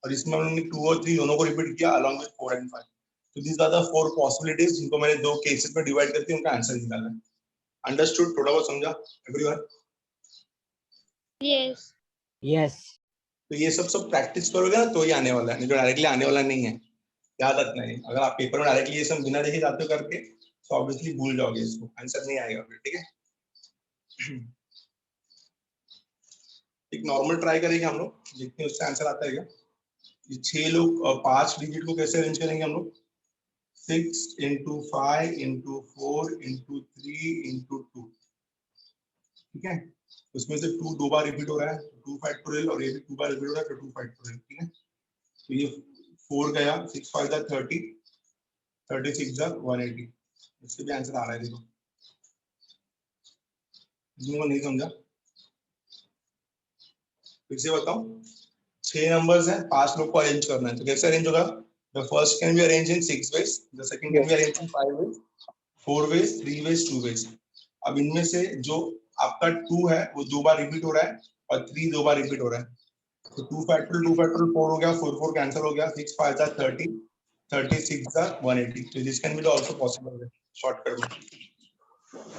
और इसमें हम लोग ने 2 और 3 दोनों को रिपीट किया अलॉन्ग विद 4 एंड 5। तो दीज आर द 4 पॉसिबिलिटीज जिनको मैंने दो केसेस में डिवाइड करके उनका आंसर निकाला है। अंडरस्टूड, थोड़ा बहुत समझा एवरीवन? Yes. Yes. तो ये सब प्रैक्टिस करोगे ना तो ये आने वाला है, नहीं तो डायरेक्टली आने वाला नहीं है, याद रखना है। अगर आप पेपर में डायरेक्टली ये सब बिना देखे जाते हो करके तो ऑब्वियसली भूल जाओगे, इसको आंसर नहीं आएगा फिर। ठीक है, एक नॉर्मल ट्राई करेंगे हम लोग, देखते हैं उससे आंसर आता है क्या। ये 6 लोग 5 डिजिट को कैसे अरेंज करेंगे हम लोग, 6 into 5 into 4 into 3 into 2। ठीक है, उसमें से 2 दो बार रिपीट हो रहा है 2 फैक्टोरियल, और ये भी 2 बार रिपीट हो रहा है तो 2 फैक्टोरियल। ठीक है, तो ये 4 गया, 6 5 30, 36 180। इससे भी आंसर आ रहा है, देखो जिनको नहीं समझा फिर से बताओ। 6 नंबर्स हैं, 5 लोग को अरेंज करना है, तो कैसे अरेंज होगा, the first can be arrange in 6 ways, the second can be arrange in 5 ways, 4 ways, 3 ways, 2 ways। अब इनमें से जो आपका 2 है वो 2 बार रिपीट हो रहा है और 3 2 बार रिपीट हो रहा है, तो 2 फैक्टोरियल 4 हो गया, 4 4 कैंसिल हो गया, 6 5 30, 36 180। तो this can be also possible है शॉर्टकट में।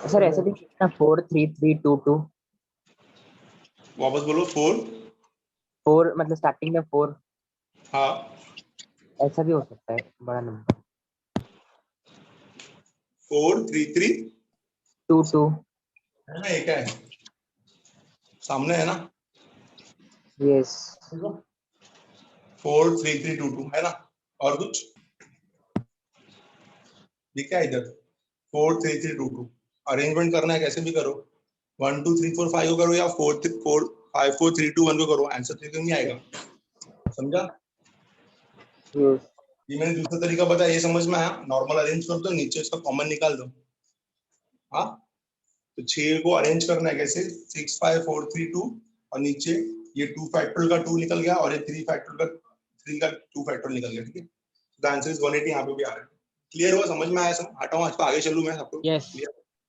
सर ऐसे भी ना 4 3 3 2 2 वापस बोलो 4। 4 मतलब स्टार्टिंग में 4, हाँ, ऐसा भी हो सकता है बड़ा नंबर 4 3 3 2 2। है ना, एक है सामने है ना, यस 4 3 3 2 2 है ना, और कुछ दिखा है इधर 4 3 3 2 2। अरेंजमेंट करना है कैसे भी करो, 1 2 3 4 5 को करो या 4 4 5 4 3 2 1 को करो, आंसर तो नहीं आएगा। समझा, यस ये मैंने दूसरा तरीका बताया, ये समझ में आया। नॉर्मल अरेंज कर दो, नीचे इसका कॉमन निकाल दो। हाँ, तो 6 को अरेंज करना है कैसे, 6 5 4 3 2, और नीचे ये 2 फैक्टोरियल का 2 निकल गया और ये 3 फैक्टोरियल का 3 का 2 फैक्टोरियल निकल गया। ठीक है, द आंसर इज 180। यहाँ पे भी आ रहा है। क्लियर हुआ, समझ में आया सब? हटाओ आज आगे चलूं मैं सबको। Yes.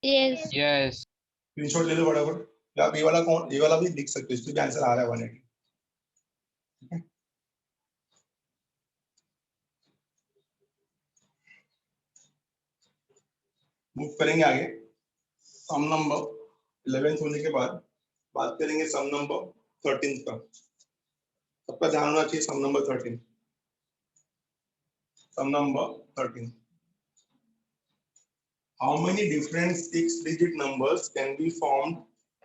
Yes. Yes. स्क्रीनशॉट ले लो फटाफट, या आप ये वाला कौन, ये वाला भी लिख सकते हो, इसमें भी आंसर आ रहा है 180। ठीक है, मूव करेंगे आगे। सम नंबर 11th होने के बाद बात करेंगे सम नंबर 13 का। सबका ध्यान होना चाहिए sum number 13। Sum number 13। How many different 6-digit numbers can be formed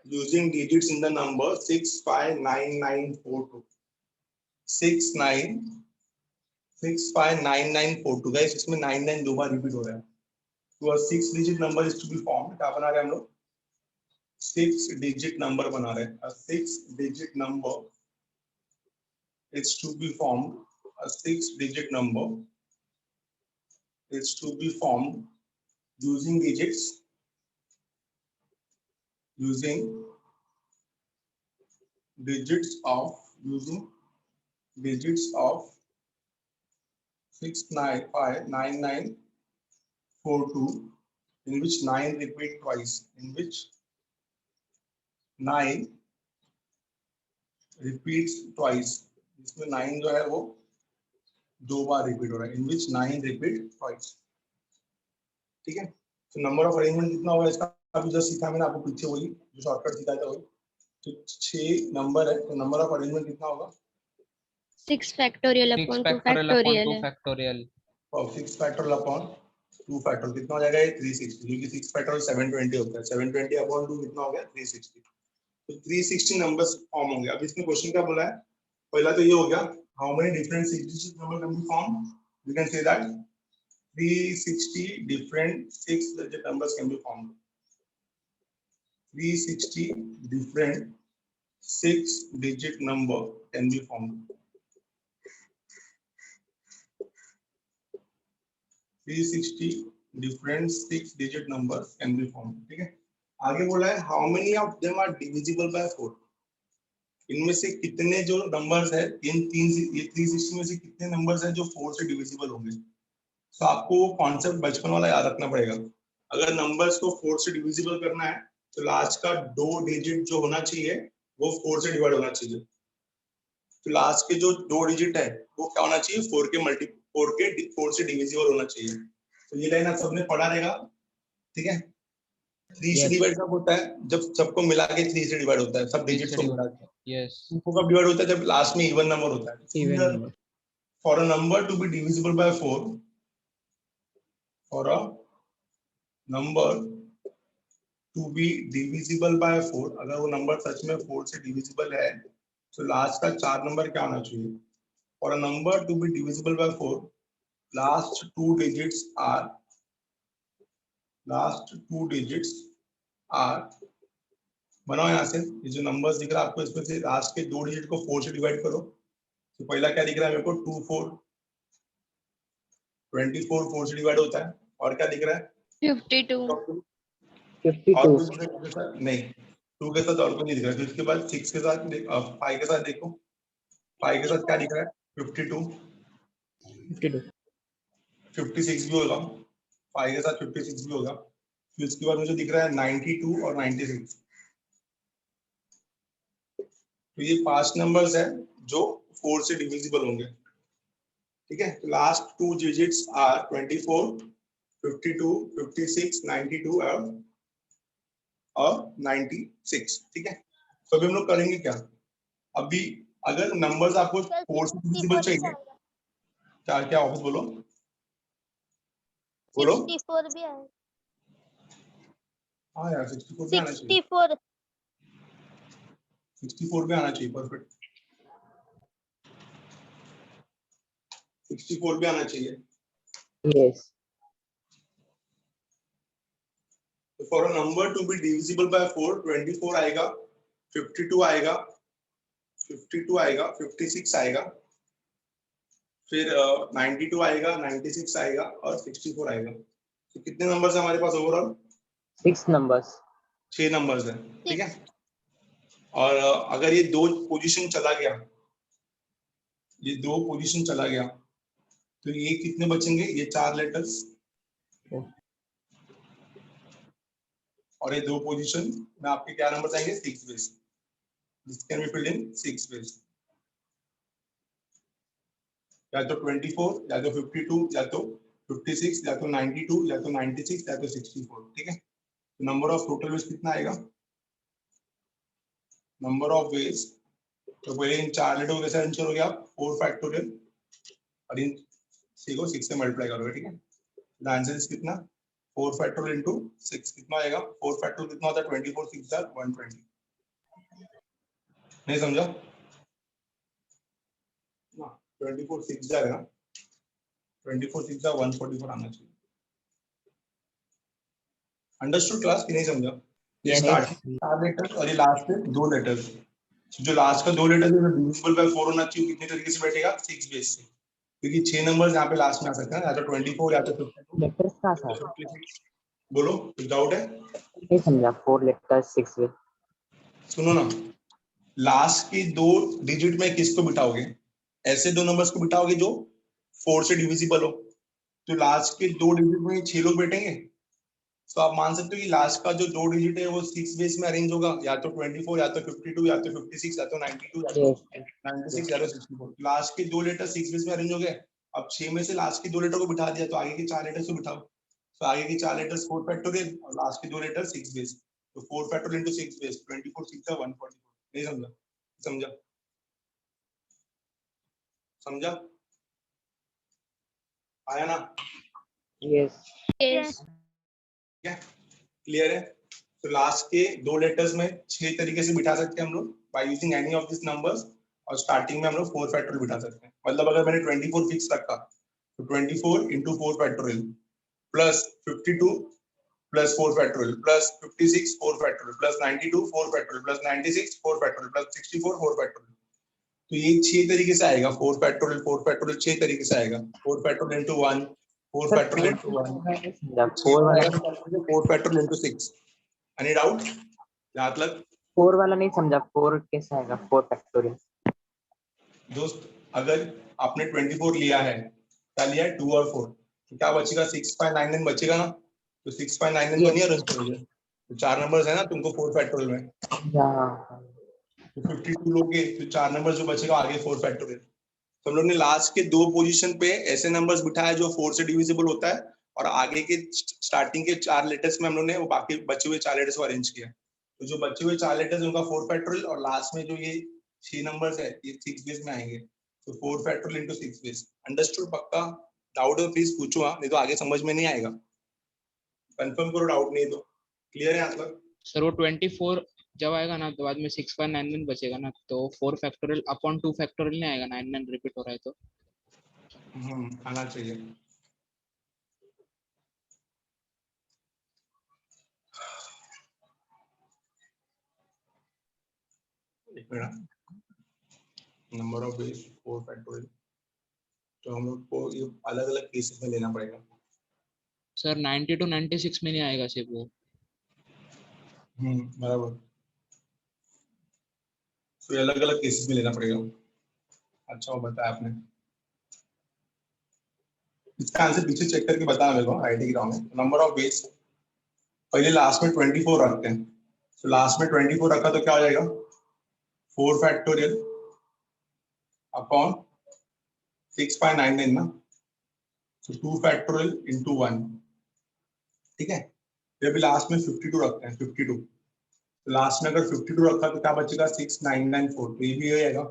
using digits in the number 659942? 659942 guys, इसमें 99 दो बार रिपीट हो रहा है। तो 6-digit number is to be formed। क्या बना रहे हैं हम लोग? 6-digit number बना रहे हैं। A 6-digit number is to be formed। A 6-digit number is to be formed using digits of 6959942 in which 9 repeat twice, in which 9 repeats twice। इसमें 9 जो है वो दो बार रिपीट हो रहा है, in which 9 repeat twice। ठीक है, तो नंबर ऑफ अरेंजमेंट कितना होगा इसका अभी जस्ट सीखा मैंने आपको पीछे, वही जो शॉर्टकट सिखाया था वही। तो 6 नंबर है, तो नंबर ऑफ अरेंजमेंट कितना होगा? 6 factorial 6 upon 2 factorial upon 2 factorial है। factorial। और 6 फैक्टोरियल अपॉन 2 फैक्टोरियल कितना हो जाएगा? ये 360, क्योंकि 6 फैक्टोरियल 720 होता है। 720 अपॉन 2 कितना हो गया? 360। तो 360 नंबर्स फॉर्म होंगे। अब इसमें क्वेश्चन क्या बोला है? पहला तो ये हो गया, how many different 6-digit number can be form? We can say that 360 different 6-digit numbers can be formed। 360 different 6-digit number can be formed। 360 different 6-digit numbers can be formed। ठीक है, आगे बोला है how many of them are divisible by 4। इनमें से कितने जो नंबर्स है, इन 360 में से कितने नंबर्स हैं जो 4 से डिविजिबल होंगे। तो आपको कॉन्सेप्ट बचपन वाला याद रखना पड़ेगा। अगर नंबर्स को 4 से डिविजिबल करना है तो लास्ट का 2 डिजिट जो होना चाहिए वो 4 से डिवाइड होना चाहिए। तो लास्ट के जो 2 डिजिट है वो क्या होना चाहिए? 4 से डिविजिबल होना चाहिए। तो ये लाइन आप सबने पढ़ा रहेगा। ठीक है, 3 से Yes. डिवाइड कब होता है? जब सबको मिला के 3 से डिवाइड होता है, सब डिजिट्स को मिला के। Yes। 2 को कब डिवाइड होता है? जब लास्ट में इवन नंबर होता है। Even number. For a number to be divisible by 4, for a number to be divisible by 4, अगर वो नंबर सच में 4 से डिविजिबल है तो लास्ट का 4 नंबर क्या होना चाहिए? For a number to be divisible by 4, last two digits are बनाओ यहाँ से। ये जो नंबर्स दिख रहा है आपको, इसमें से लास्ट के 2 डिजिट को 4 से डिवाइड करो। तो पहला क्या दिख रहा है मेरे को? 24 4 से डिवाइड होता है। और क्या दिख रहा है? 52 और 52 कुछ नहीं, 2 के साथ और कुछ नहीं दिख रहा है। उसके बाद 6 के साथ 5 के साथ देखो, 5 के साथ क्या दिख रहा है? 52 52 56 भी होगा, 5 के साथ 56 भी होगा। फिर उसके बाद मुझे दिख रहा है 92 और 96। तो ये 5 नंबर्स है जो 4 से डिविजिबल होंगे। ठीक है, लास्ट 2 डिजिट्स आर 24 52 56 92 और 96। ठीक है, तो अभी हम लोग करेंगे क्या? अभी अगर नंबर्स आपको 4 से डिविजिबल चाहिए, क्या क्या ऑफिस बोलो 64 भी है। हाँ यार 64 भी आना चाहिए। 64 भी आना चाहिए, परफेक्ट। 64 भी आना चाहिए। yes for a number to be divisible by 4, 24 आएगा, 52 आएगा, 56 आएगा, फिर 92 आएगा, 96 आएगा और 64 आएगा। तो कितने नंबर्स है हमारे पास ओवरऑल? 6 numbers 6 नंबर्स है। ठीक है, और अगर ये 2 पोजीशन चला गया, ये 2 पोजीशन चला गया तो ये कितने बचेंगे? ये 4 लेटर्स और ये 2 पोजीशन में आपके क्या नंबर आएंगे? 6 ways. This can be filled in 6 ways, या तो 24, या तो 52, या तो 56, या तो 92, या तो 96, या तो 64। ठीक है, तो नंबर ऑफ टोटल वेज कितना आएगा? नंबर ऑफ वेज, तो पहले इन 4 लेटर को कैसे अरेंज करोगे आप, 4 फैक्टोरियल और इन सी को 6 से मल्टीप्लाई करोगे, ठीक है। द आंसर इज कितना, 4 फैक्टोरियल इंटू 6 कितना आएगा, 4 फैक्टोरियल कितना होता है, 24 6 जार 120। नहीं समझा ना, 24 6 जार है ना, 24 6 जार 144 आना चाहिए। अंडरस्टूड क्लास की नहीं समझा? ये नहीं स्टार्ट 4 लेटर्स और ये लास्ट के 2 लेटर्स, जो लास्ट का 2 लेटर है डिविजिबल बाय 4 होना चाहिए, कितने तरीके से बैठेगा, 6 बेस से, क्योंकि 6 नंबर्स यहाँ पे लास्ट में आ सकते हैं, या तो 24 या तो 52 लेटर्स का या सर, तो 56। बोलो कुछ डाउट है? नहीं समझा। 4 लेटर्स 6 वे। सुनो ना, लास्ट की 2 डिजिट में किसको बिठाओगे, ऐसे 2 नंबर्स को बिठाओगे जो 4 से डिविजिबल हो, तो लास्ट के 2 डिजिट में 6 लोग बैठेंगे, तो आप मान सकते हो कि लास्ट का जो 2 डिजिट है वो 6 बेस में अरेंज होगा, या तो 24 या तो 52 या तो 56 या तो 92 या तो 96 या तो 64। लास्ट के 2 लेटर 6 बेस में अरेंज हो गए। अब 6 में से लास्ट के 2 लेटर को बिठा दिया, तो आगे के 4 लेटर्स को बिठाओ, तो आगे के 4 लेटर्स 4 फैक्टोरियल और लास्ट के 2 लेटर 6 बेस, तो 4 फैक्टोरियल इनटू 6 बेस, 24 6 का 144। नहीं समझा? समझा? समझा? आया ना? यस। Yes. ठीक है, क्लियर है? तो लास्ट के 2 लेटर्स में 6 तरीके से बिठा सकते हैं हम लोग by using any of this numbers, और स्टार्टिंग में हम लोग 4 फैक्टोरियल बिठा सकते हैं। मतलब अगर मैंने 24 फिक्स रखा तो 24 into 4 factorial plus 52 plus 4 factorial plus 56 4 factorial plus 92 4 factorial plus 96 4 factorial plus 64 4 factorial, तो ये 6 तरीके से आएगा, 4 फैक्टोरियल 6 तरीके से आएगा, 4 factorial into 1, 4 sir factorial into 1, नहीं समझा। 4 फैक्टोरियल इंटू 6। एनी डाउट यहाँ तक? 4 वाला नहीं समझा। 4 कैसे आएगा? 4 फैक्टोरियल। दोस्त अगर आपने 24 लिया है, क्या लिया है, 2 और 4, तो क्या बचेगा, 6.99 बचेगा ना, तो 6.99 को नहीं अरेंज करोगे, तो 4 नंबर्स है ना तुमको 4 फैक्टोरियल में, तो 52 लोगे तो 4 नंबर जो बचेगा आगे 4 फैक्टोरियल। तो हम लोग ने लास्ट के 2 पोजीशन पे ऐसे नंबर्स बिठाए जो 4 से डिविजिबल होता है, और आगे के स्टार्टिंग के 4 लेटर्स में हम लोग ने वो बाकी बचे हुए 4 लेटर्स को अरेंज किया, तो जो बचे हुए 4 लेटर्स उनका 4 फैक्टोरियल, और लास्ट में जो ये 6 नंबर्स है ये 6 बेस में आएंगे, तो 4 फैक्टोरियल इंटू 6 बेस। अंडरस्टूड? पक्का? डाउट हो प्लीज पूछो, हाँ, नहीं तो आगे समझ में नहीं आएगा, कंफर्म करो डाउट नहीं तो। क्लियर है मतलब? सर वो 24 जब आएगा ना तो बाद में 6.99 बचेगा ना, तो 4 फैक्टोरियल अपॉन 2 फैक्टोरियल नहीं आएगा, 99 रिपीट हो रहा है तो। आना चाहिए। एक minute, number of base 4 factorial, तो हम लोग को ये अलग अलग केसेस में लेना पड़ेगा। सर 90 to 96 में नहीं आएगा सिर्फ वो। बराबर, तो ये अलग अलग केसेस में लेना पड़ेगा। अच्छा वो बताया आपने, इसका आंसर पीछे चेक करके बताना मेरे को राइट है कि रॉन्ग है। नंबर ऑफ बेस पहले लास्ट में 24 रखते हैं, तो लास्ट में 24 रखा तो क्या हो जाएगा, 4 फैक्टोरियल अपॉन 6.99 ना, तो 2 फैक्टोरियल इंटू 1, ठीक है। फिर अभी लास्ट में 52 रखते हैं, 52, तो लास्ट में अगर 52 रखा तो क्या बचेगा, 6994, तो ये भी हो जाएगा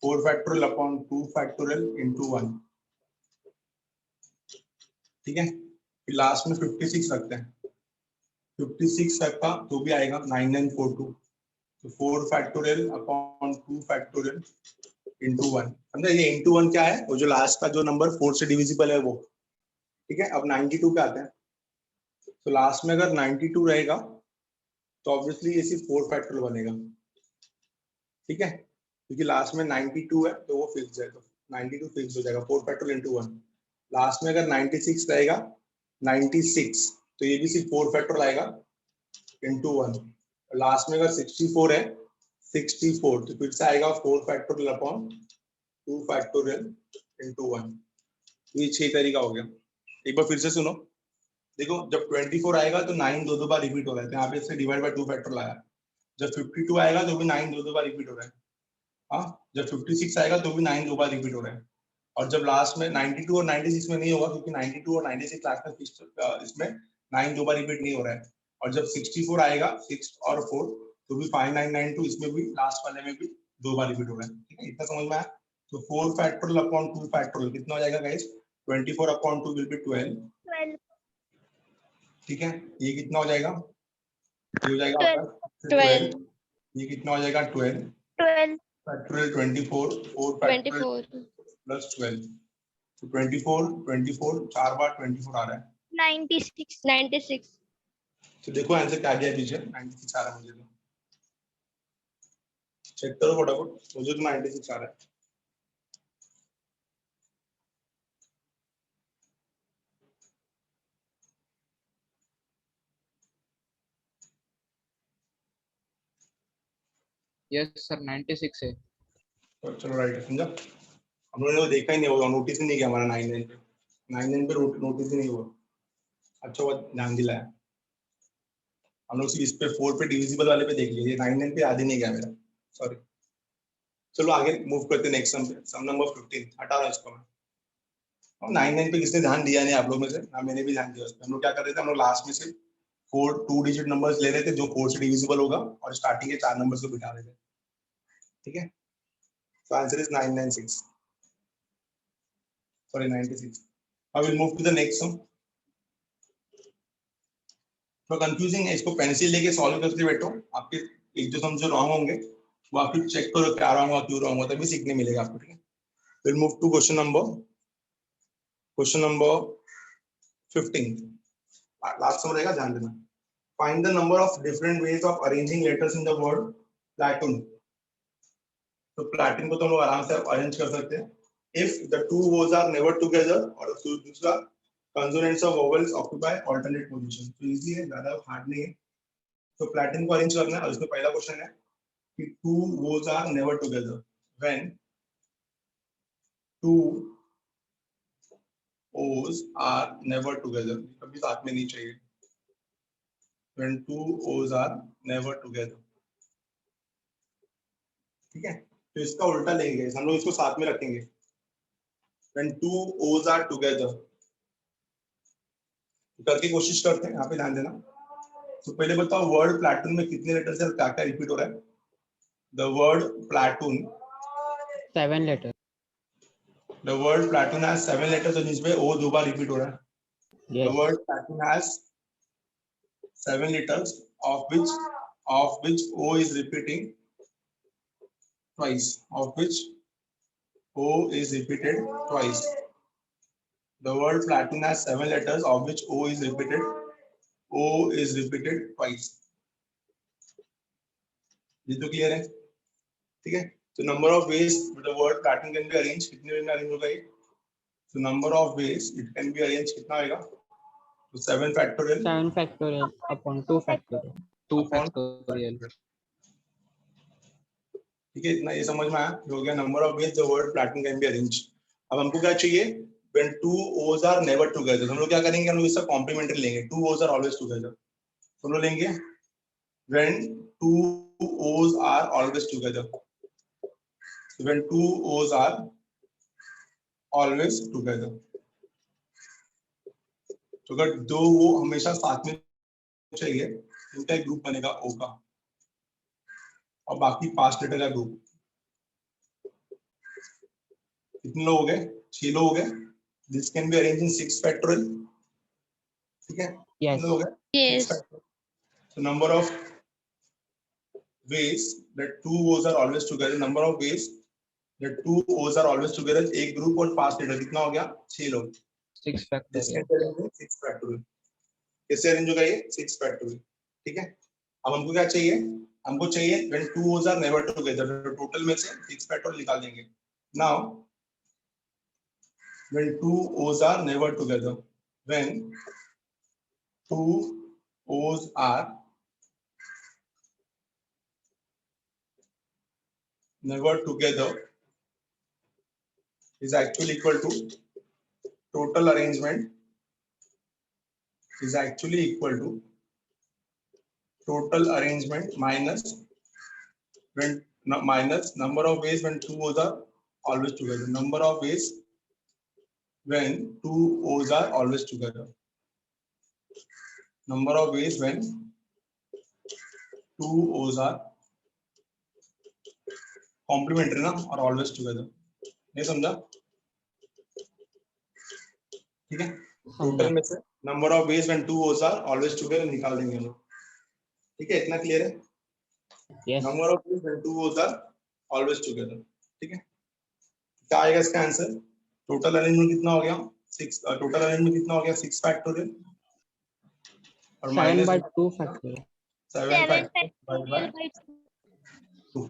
4 फैक्टोरियल अपॉन 2 फैक्टोरियल इंटू 1, ठीक है। फिर लास्ट में 56 रखते हैं, 56 रखा तो भी आएगा 9942, तो 4 फैक्टोरियल अपॉन 2 फैक्टोरियल इंटू 1, समझा? ये इंटू 1 क्या है, वो जो लास्ट का जो नंबर 4 से डिविजिबल है वो, ठीक है। अब 92 पे आते हैं, तो लास्ट में अगर 92 रहेगा तो ऑब्वियसली ये सिर्फ 4 फैक्टोरियल बनेगा, ठीक है, क्योंकि लास्ट में 92 है तो वो फिक्स है, तो 92 फिक्स हो जाएगा, 4 फैक्टोरियल इंटू 1। लास्ट में अगर 96 रहेगा 96, तो ये भी सिर्फ 4 फैक्टोरियल आएगा इंटू 1। लास्ट में अगर 64 है 64, तो फिर से आएगा 4 फैक्टोरियल अपॉन 2 फैक्टोरियल इंटू 1। ये 6 तरीका हो गया। एक बार फिर से सुनो, देखो जब 24 आएगा तो 9 दो बार रिपीट हो रहा है, तो यहाँ पे इससे डिवाइड बाय 2 फैक्टोरियल आया। जब 52 आएगा तो भी 9 दो बार रिपीट हो रहा है, हाँ। जब 56 आएगा तो भी 9 दो बार रिपीट हो रहा है, और जब लास्ट में 92 और 96 में नहीं होगा, क्योंकि 92 और 96 लास्ट में इसमें 9 दो बार रिपीट नहीं हो रहा है। और जब 64 आएगा 6 और 4, तो भी 5992 इसमें भी लास्ट वाले में भी 2 बार रिपीट हो रहा है, ठीक है, इतना समझ में आया। तो 4 फैक्टोरियल अपॉन 2 फैक्टोरियल कितना हो जाएगा गाइस, 24 अपॉन 2 विल बी 12, 12 ठीक है। ये कितना हो जाएगा, ये हो जाएगा 12 आपका 12, ये कितना हो जाएगा 12 12 फैक्टोरियल 24, 4 फैक्टोरियल 24 प्लस 12, तो 24 24 4 बार 24 आ रहा है। 96 तो देखो आंसर क्या गया पीछे, 96 आ रहा है मुझे, तो चेक करो फटाफट, मुझे तो 96 आ रहा है। यस सर 96 है। तो चलो राइट है, समझा। हम लोगों ने तो देखा ही नहीं होगा, नोटिस ही नहीं किया हमारा 99 पे, 99 पे नोटिस ही नहीं हुआ। अच्छा हुआ ध्यान दिलाया, हम लोग सिर्फ इस पे 4 पे डिविजिबल वाले पे देख लिए, 99 पे याद ही नहीं गया मेरा, सॉरी। चलो आगे मूव करते नेक्स्ट सम पे, सम नंबर 15 हटा रहा इसको मैं। और 99 पे किसने ध्यान दिया नहीं आप लोग में से, ना मैंने भी ध्यान दिया उस पे। हम लोग क्या कर रहे थे, हम लोग लास्ट में से 4 2 डिजिट नंबर्स ले रहे थे जो 4 से डिविजिबल होगा, और स्टार्टिंग के 4 नंबर्स को बिठा रहे थे, ठीक है। So answer is 996. Sorry, 96. Now we'll move to the next sum. तो कंफ्यूजिंग है, इसको पेंसिल लेके सॉल्व करते बैठो, आपके एक दो सम जो रॉन्ग होंगे वो आप चेक करो क्या रॉन्ग हुआ क्यों रॉन्ग हुआ, तभी सीखने मिलेगा आपको, ठीक है। We'll move to question number 15. Last सम रहेगा, ध्यान देना। Find the number of different ways of arranging letters in the word platoon. तो प्लेटून को तो हम लोग आराम से अरेंज कर सकते हैं if the two words are never together, और दूसरा consonants of vowels occupy alternate position. तो इजी है, ज्यादा हार्ड नहीं है। तो प्लेटून को अरेंज करना है, और इसमें पहला क्वेश्चन है कि two words are never together when two O's are never together, कभी साथ में नहीं चाहिए, when two O's are never together, ठीक है। तो इसका उल्टा लेंगे, हम लोग इसको साथ में रखेंगे, when two O's are together, करके कोशिश करते हैं, यहाँ पे ध्यान देना। तो पहले बताओ वर्ड प्लेटून में कितने लेटर्स है, क्या क्या रिपीट हो रहा है। The word platoon 7 letters. The word platoon has 7 letters, और जिसमें ओ 2 बार रिपीट हो रहा है। The Yes. Word platoon has 7 letters of which O is repeating twice, of which O is repeated twice. The word platoon has 7 letters of which O is repeated twice. ये तो क्लियर है, ठीक है। तो number of ways the word platoon can be arrange, कितने वे में अरेंज होगा ये। तो number of ways it can be arrange कितना आएगा, तो 7 factorial 7 factorial upon 2 factorial. 2 upon factorial. ठीक है, इतना ये समझ में आया, हो गया number of ways the word platoon can be arrange. अब हमको क्या चाहिए, when two O's are never together, हम लोग क्या करेंगे, हम लोग इसका कॉम्प्लीमेंट्री लेंगे, two O's are always together, तो हम लोग लेंगे when two O's are always together, when two O's are always together, तो अगर दो O हमेशा साथ में चाहिए, उनका एक ग्रुप बनेगा O का, और बाकी 5 लेटर का ग्रुप। कितने लोग हो गए, 6 लोग हो गए। This can be arrange in 6 factorial, ठीक है। Yes. कितने लोग हैं, Yes. so number of ways that two O's are always together, number of ways that two O's are always together, एक ग्रुप और 5 लेटर, कितना हो गया, 6 लोग। 6 This factorial. can be arranged in 6 factorial. कैसे अरेंज होगा ये, 6 फैक्टोरियल, ठीक है। अब हमको क्या चाहिए, हमको चाहिए when two O's are never together, तो टोटल में से 6 फैक्टोरियल निकाल देंगे। Now when two O's are never together, when two O's are never together is actually equal to total arrangement is actually equal to total arrangement minus when minus number of ways when two O's are always together, number of ways when two O's are always together, number of ways when 2 O's are complementary ना और ऑलवेज टुगेदर, नहीं समझा? ठीक है, टोटल में से number of ways when 2 O's are always together निकाल देंगे हम लोग। ठीक है, इतना क्लियर है? Yes. Number of ways when 2 O's are always together। ठीक है, क्या आएगा इसका आंसर? टोटल अरेंजमेंट कितना हो गया? 6। टोटल अरेंजमेंट कितना हो गया? 6 फैक्टोरियल और 7 minus by 2 factorial. 7 7 factorial by factorial by 2।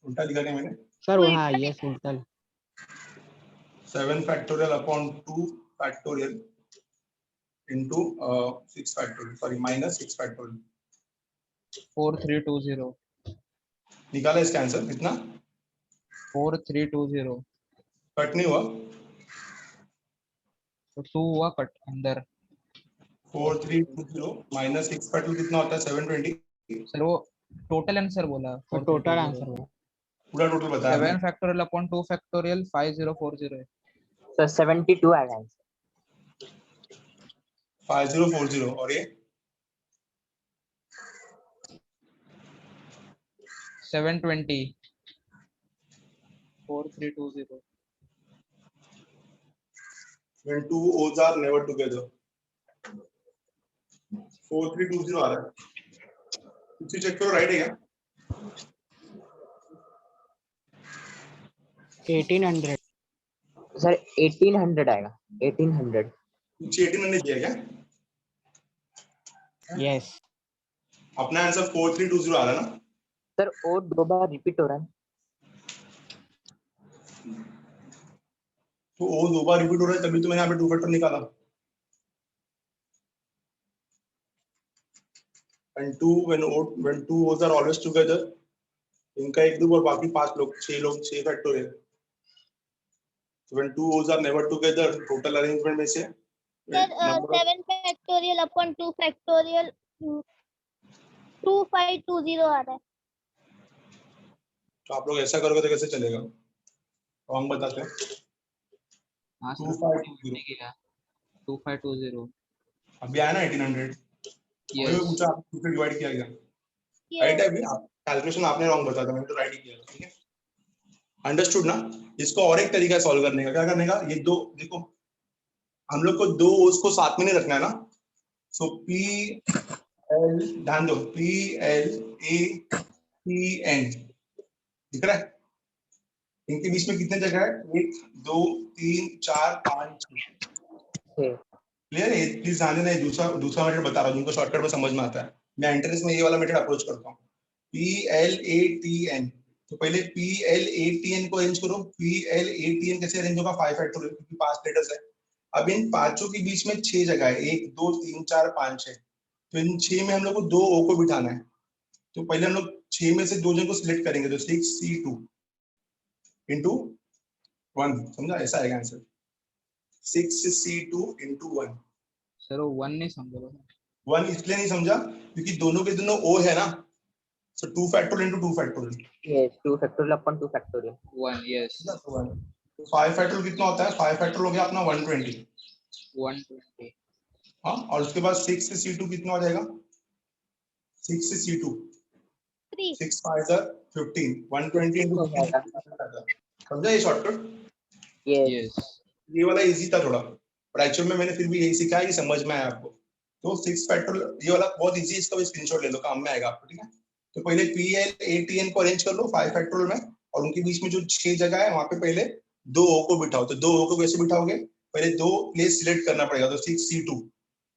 उल्टा लिखा क्या मैंने? Sir, वो हाँ yes उल्टा 7 factorial upon 2 factorial into 6 factorial, sorry minus 6 factorial। 4320 निकाला इसका आंसर कितना? 4320 कट नहीं हुआ? तो 2 हुआ कट अंदर। 4320 minus 6 factorial कितना होता है? 720। सर वो टोटल आंसर बोला। तो टोटल आंसर हुआ पूरा टोटल बताया 7 मैंने। फैक्टोरियल अपॉन 2 फैक्टोरियल 5040 है। So 72 आएगा आंसर। 5040 और ये 720 4320 when 2 O's are never together 4320 आ रहा है। इसे चेक करो, राइट है क्या? 1800. सर 1800 आएगा 1800। पीछे 1800 दिया क्या? Yes. अपना आंसर 4320 आ रहा है ना? सर ओ 2 बार रिपीट हो रहा है। तो ओ 2 बार रिपीट हो रहा है तभी तो मैंने यहाँ पे 2 फैक्टर निकाला। and 2 when 2 O's are always together, इनका 1 2 और बाकी 5 लोग 6 factorial. so when 2 O's are never together, total arrangement में से Sir, 7 factorial upon 2 factorial 2520 आ रहा है। तो आप लोग ऐसा करोगे तो कैसे चलेगा? तो हम बताते हैं। हां सर 2520 किया 2520 अभी आया ना 1800। यस अभी पूछा आपको किससे डिवाइड किया गया? Yes. राइट है? अभी कैलकुलेशन आपने रॉन्ग बताया था, मैंने तो राइट ही किया। ठीक है, अंडरस्टूड ना? इसको और एक तरीका सॉल्व करने का, क्या करने का? ये दो देखो, हम लोग को 2 O's को साथ में नहीं रखना है ना। सो पी एल, ध्यान दो, P L A T N दिख रहा है? इनके बीच में कितने जगह है? 1 2 3 4 5 6। क्लियर है? प्लीज ध्यान देना, दूसरा मेथड बता रहा हूँ जिनको शॉर्टकट में समझ में आता है। मैं एंट्रेंस में ये वाला मेथड अप्रोच करता हूँ। P L A T N, तो पहले P L A T N को अरेंज करो। P L A T N कैसे अरेंज होगा? 5 फैक्टोरियल, क्योंकि 5 लेटर्स है। अब इन पांचों के बीच में 6 जगह है, 1 2 3 4 5 6। तो इन 6 में हम लोग को 2 O को बिठाना है। तो पहले हम लोग 6 में से 2 जन को सिलेक्ट करेंगे, तो 6C2 into 1, समझा? ऐसा आएगा आंसर, 6C2 into 1। सर वो 1 नहीं समझ रहा। 1 इसलिए नहीं समझा क्योंकि दोनों के दोनों O है ना। सो 2 factorial into 2 factorial. Yes 2 factorial upon 2 factorial. 1 yes 5 factorial कितना होता है? 5 फैक्टोरियल हो गया अपना 120। 120 हाँ, और उसके बाद 6C2 कितना हो जाएगा? 6C2 3 6 5 15 120 into 15। समझा ये शॉर्टकट? यस यस ये वाला इजी था थोड़ा, पर एक्चुअल में मैंने फिर भी यही सीखा है कि समझ में आया आपको। तो 6 फैक्टोरियल ये वाला बहुत इजी, इसका भी स्क्रीनशॉट ले लो, काम में आएगा आपको। ठीक है, तो पहले PLATN को अरेंज कर लो 5 फैक्टोरियल में, और उनके बीच में जो 6 जगह है वहां पे पहले 2 O को बिठाओ। तो 2 O को कैसे बिठाओगे? पहले 2 प्लेस सिलेक्ट करना पड़ेगा, तो 6C2,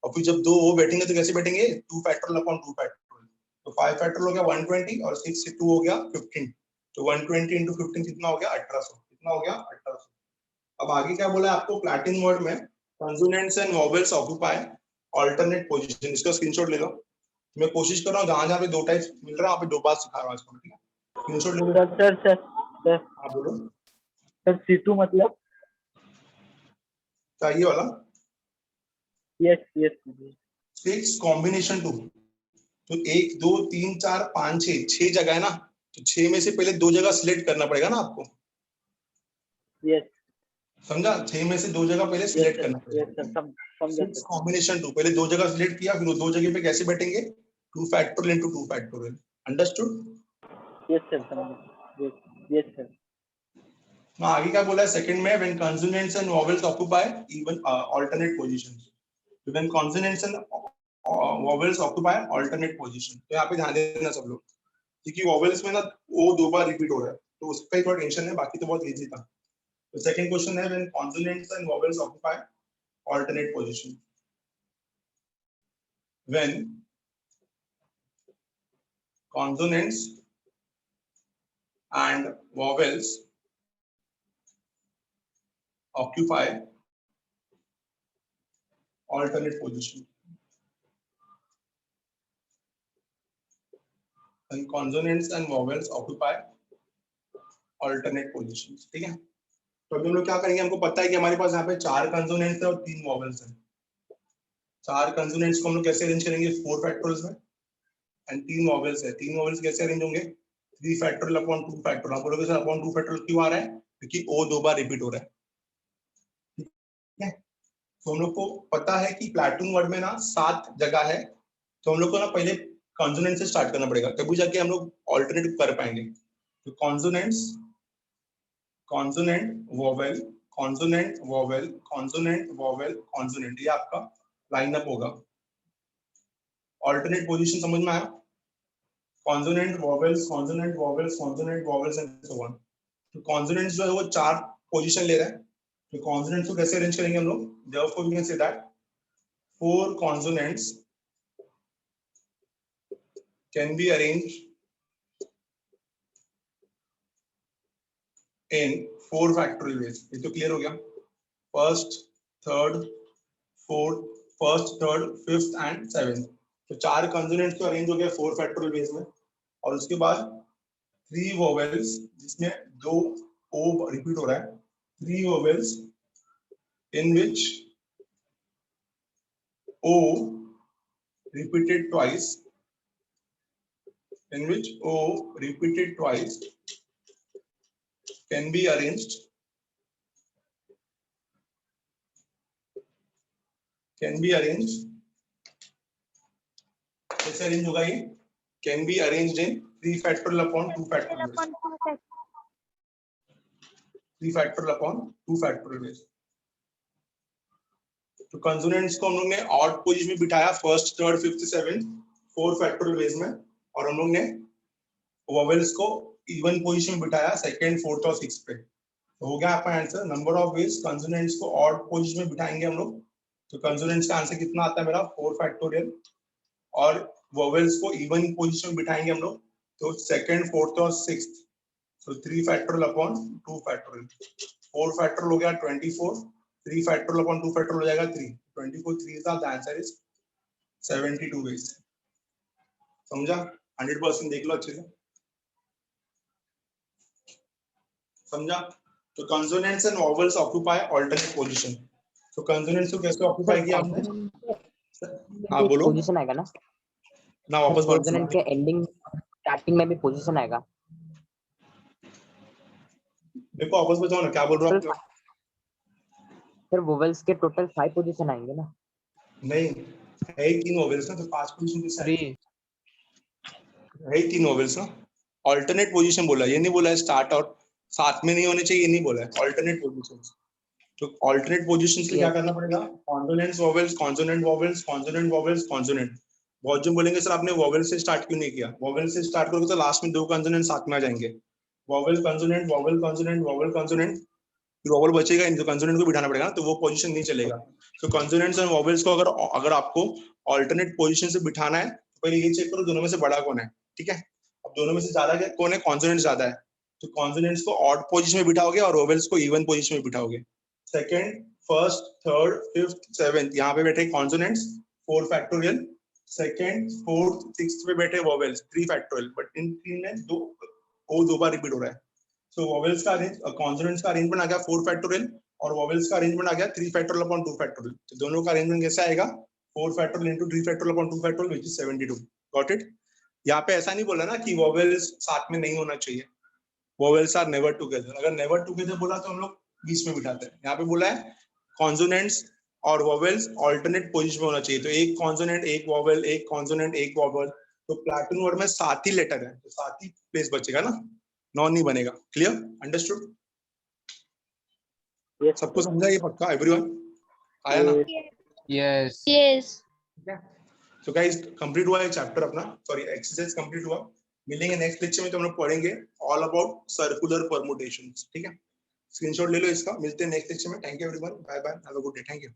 और फिर जब 2 O बैठेंगे तो कैसे बैठेंगे? 2 फैक्टोरियल अपॉन 2 फैक्टोरियल। तो 5 फैक्टोरियल हो गया 120 और 6C2 हो गया 15। तो 120 into 15 कितना हो गया? 1800। कितना हो गया? 1800। अब आगे क्या बोला है आपको? लैटिन वर्ड में consonants and vowels occupy alternate position। इसका स्क्रीनशॉट ले लो। मैं कोशिश कर रहा हूँ जहां जहां पे 2 टाइप्स मिल रहा है वहां पे 2 बार सिखा रहा हूँ इसको। ठीक है, स्क्रीनशॉट ले लो। सर हाँ बोलो। सर C2 मतलब? क्या ये वाला? Yes 6 combination 2। तो 1 2 3 4 5 6 जगह है ना, तो 6 में से पहले 2 जगह सिलेक्ट करना पड़ेगा ना आपको। यस समझा? 6 में से 2 जगह पहले सिलेक्ट करना पड़ेगा। 6 कॉम्बिनेशन 2, पहले 2 जगह सिलेक्ट किया, फिर वो 2 जगह पे कैसे बैठेंगे? 2 factorial into 2 factorial. Understood? Yes sir, समझे. Yes sir. हाँ, आगे क्या बोला है सेकंड में, when consonants and vowels occupy even alternate positions. So when consonants and vowels occupy alternate position. तो यहाँ पे ध्यान देना सब लोग, क्योंकि vowels में ना ओ 2 बार रिपीट हो रहा है, तो उसका ही थोड़ा टेंशन है, बाकी तो बहुत इजी था. तो सेकंड क्वेश्चन है when consonants and vowels occupy alternate position. When consonants and vowels occupy alternate position. When consonants and vowels occupy alternate positions. ठीक है, तो अभी हम लोग क्या करेंगे, हमको पता है कि हमारे पास यहाँ पे 4 कंसोनेंट्स है और 3 वॉवेल्स हैं. 4 कंसोनेंट्स को हम लोग कैसे अरेंज करेंगे 4 फैक्टोरियल्स में, एंड 3 वॉवेल्स है. 3 वॉवेल्स कैसे अरेंज होंगे 3 फैक्टोरियल अपॉन 2 फैक्टोरियल. आप बोलोगे सर अपॉन 2 फैक्टोरियल क्यों आ रहा है, क्योंकि ओ 2 बार रिपीट हो रहा है. ठीक है, तो हम लोग को पता है कि प्लैटून वर्ड में ना 7 जगह है, तो हम लोग को ना पहले कॉन्सोनेंट से स्टार्ट करना पड़ेगा, तभी जाके हम लोग ऑल्टरनेट कर पाएंगे. तो consonants, consonant vowel, consonant vowel, consonant vowel, consonant, ये आपका लाइनअप होगा. ऑल्टरनेट पोजीशन समझ में आया, consonant vowels, consonant vowels, consonant vowels and so on. तो कॉन्सोनेंट्स जो है वो 4 पोजीशन ले रहा है, तो कॉन्सोनेंट्स को कैसे अरेंज करेंगे हम लोग, therefore we can say that 4 consonants can be arranged in 4 factorial ways. ये तो क्लियर हो गया. First, third, fourth, first, third, fifth and seventh. तो 4 कंसोनेंट्स तो अरेंज हो गए 4 फैक्टोरियल वेज में, और उसके बाद 3 वोवेल्स जिसमें 2 ओ रिपीट हो रहा है, 3 vowels in which O repeated twice, in which O repeated twice can be arranged, कैसे अरेंज होगा ये, can be arranged in 3 factorial upon 2 factorial ways. 3 factorial upon 2 factorial ways. तो कंसोनेंट्स को हम लोग ने ऑड पोजीशन में बिठाया, first, third, fifth, seventh, 4 factorial veg में, और हम लोग ने वोवेल्स को इवन पोजीशन में बिठाया सेकंड, फोर्थ और सिक्स्थ पे. तो हो गया आपका answer. Number of ways consonants को ऑड पोजीशन में बिठाएंगे हम लोग, तो कंसोनेंट्स का आंसर कितना आता है मेरा 4 फैक्टोरियल, और वोवेल्स को इवन पोजीशन में बिठाएंगे हम लोग, तो सेकंड, फोर्थ और सिक्स्थ. सो 3 फैक्टोरियल अपॉन 2 फैक्टोरियल. 4 फैक्टोरियल हो गया 24, 3 फैक्टोरियल अपॉन 2 फैक्टोरियल हो जाएगा 3. 24 3 is the answer is 72 ways. समझा? 100% देख लो अच्छे से. समझा? तो consonants and vowels occupy alternate position. तो consonants को कैसे occupy किया हमने? हाँ बोलो. पोजीशन आएगा ना, ना वापस बोलो. कॉन्सोनेंट के एंडिंग स्टार्टिंग में भी पोजीशन आएगा. देखो वापस बताओ ना क्या बोल रहे हो आप. सर वोवेल्स के टोटल 5 पोजीशन आएंगे ना. नहीं है ही 3 वोवेल्स ना, तो 5 पोजीशन कैसे आएंगे? 3 है ही 3 वोवेल्स ना. ऑल्टरनेट पोजीशन बोला, ये नहीं बोला है स्टार्ट और साथ में नहीं होने चाहिए, ये नहीं बोला है. Alternate positions. तो ऑल्टरनेट पोजीशंस के लिए क्या करना पड़ेगा, consonants vowels, consonant vowels, consonant vowels, consonant. बहुत जो बोलेंगे सर आपने वोवेल से स्टार्ट क्यों नहीं किया, वोवेल से स्टार्ट करोगे तो लास्ट में 2 कॉन्सोनेंट साथ में आ जाएंगे. Vowel consonant, vowel consonant, vowel consonant, फिर वोवेल बचेगा, इन कॉन्सोनेंट को बिठाना पड़ेगा, तो वो पोजीशन नहीं चलेगा. तो कॉन्सोनेंट्स और वोवेल्स को अगर आपको ऑल्टरनेट पोजीशन से बिठाना है, तो पहले ये चेक करो दोनों में से बड़ा कौन है. ठीक है, अब दोनों में से ज्यादा कौन है, कॉन्सोनेंट ज्यादा है, तो कॉन्सोनेंट्स को ऑड पोजीशन में बिठाओगे और वोवेल्स को इवन पोजीशन में बिठाओगे. Second, first, third, fifth, seventh, यहाँ पे बैठे consonants 4 factorial, second, fourth, sixth पे बैठे वोवेल्स 3 फैक्टोरियल, बट इन तीन में 2 बार रिपीट हो रहा है. सो वोवेल्स का कॉन्सोनेंट्स का अरेंजमेंट आ गया 4 फैक्टोरियल, और वोवेल्स का अरेंजमेंट आ गया 3 फैक्टोरियल अपॉन 2 फैक्टोरियल. तो दोनों का अरेंजमेंट कैसा आएगा, 4 factorial into 3 factorial upon 2 factorial which is 72. Got it? यहाँ पे ऐसा नहीं बोला ना कि वोवेल्स साथ में नहीं होना चाहिए, वोवेल्स आर नेवर टुगेदर. अगर नेवर टुगेदर बोला तो हम लोग बीच में बिठाते हैं. यहाँ पे बोला है कॉन्सोनेंट्स और वोवेल्स ऑल्टरनेट पोजीशन में होना चाहिए, तो एक कॉन्सोनेंट, एक वोवेल, एक कॉन्सोनेंट, एक वोवेल, तो प्लैटून वर्ड में 7 ही लेटर है, तो 7 ही प्लेस बचेगा ना, 9 नहीं बनेगा। Clear, understood? Yes. सबको समझा ये पक्का? एवरीवन आया ना? Yes Yes. So guys complete हुआ ये चैप्टर अपना, सॉरी एक्सरसाइज कंप्लीट हुआ। मिलेंगे नेक्स्ट लेक्चर में, तो हम लोग पढ़ेंगे ऑल अबाउट सर्कुलर परमुटेशंस। ठीक है, स्क्रीनशॉट ले लो इसका। मिलते हैं नेक्स्ट लेक्चर में। Thank you everyone, bye bye, have a good day, thank you.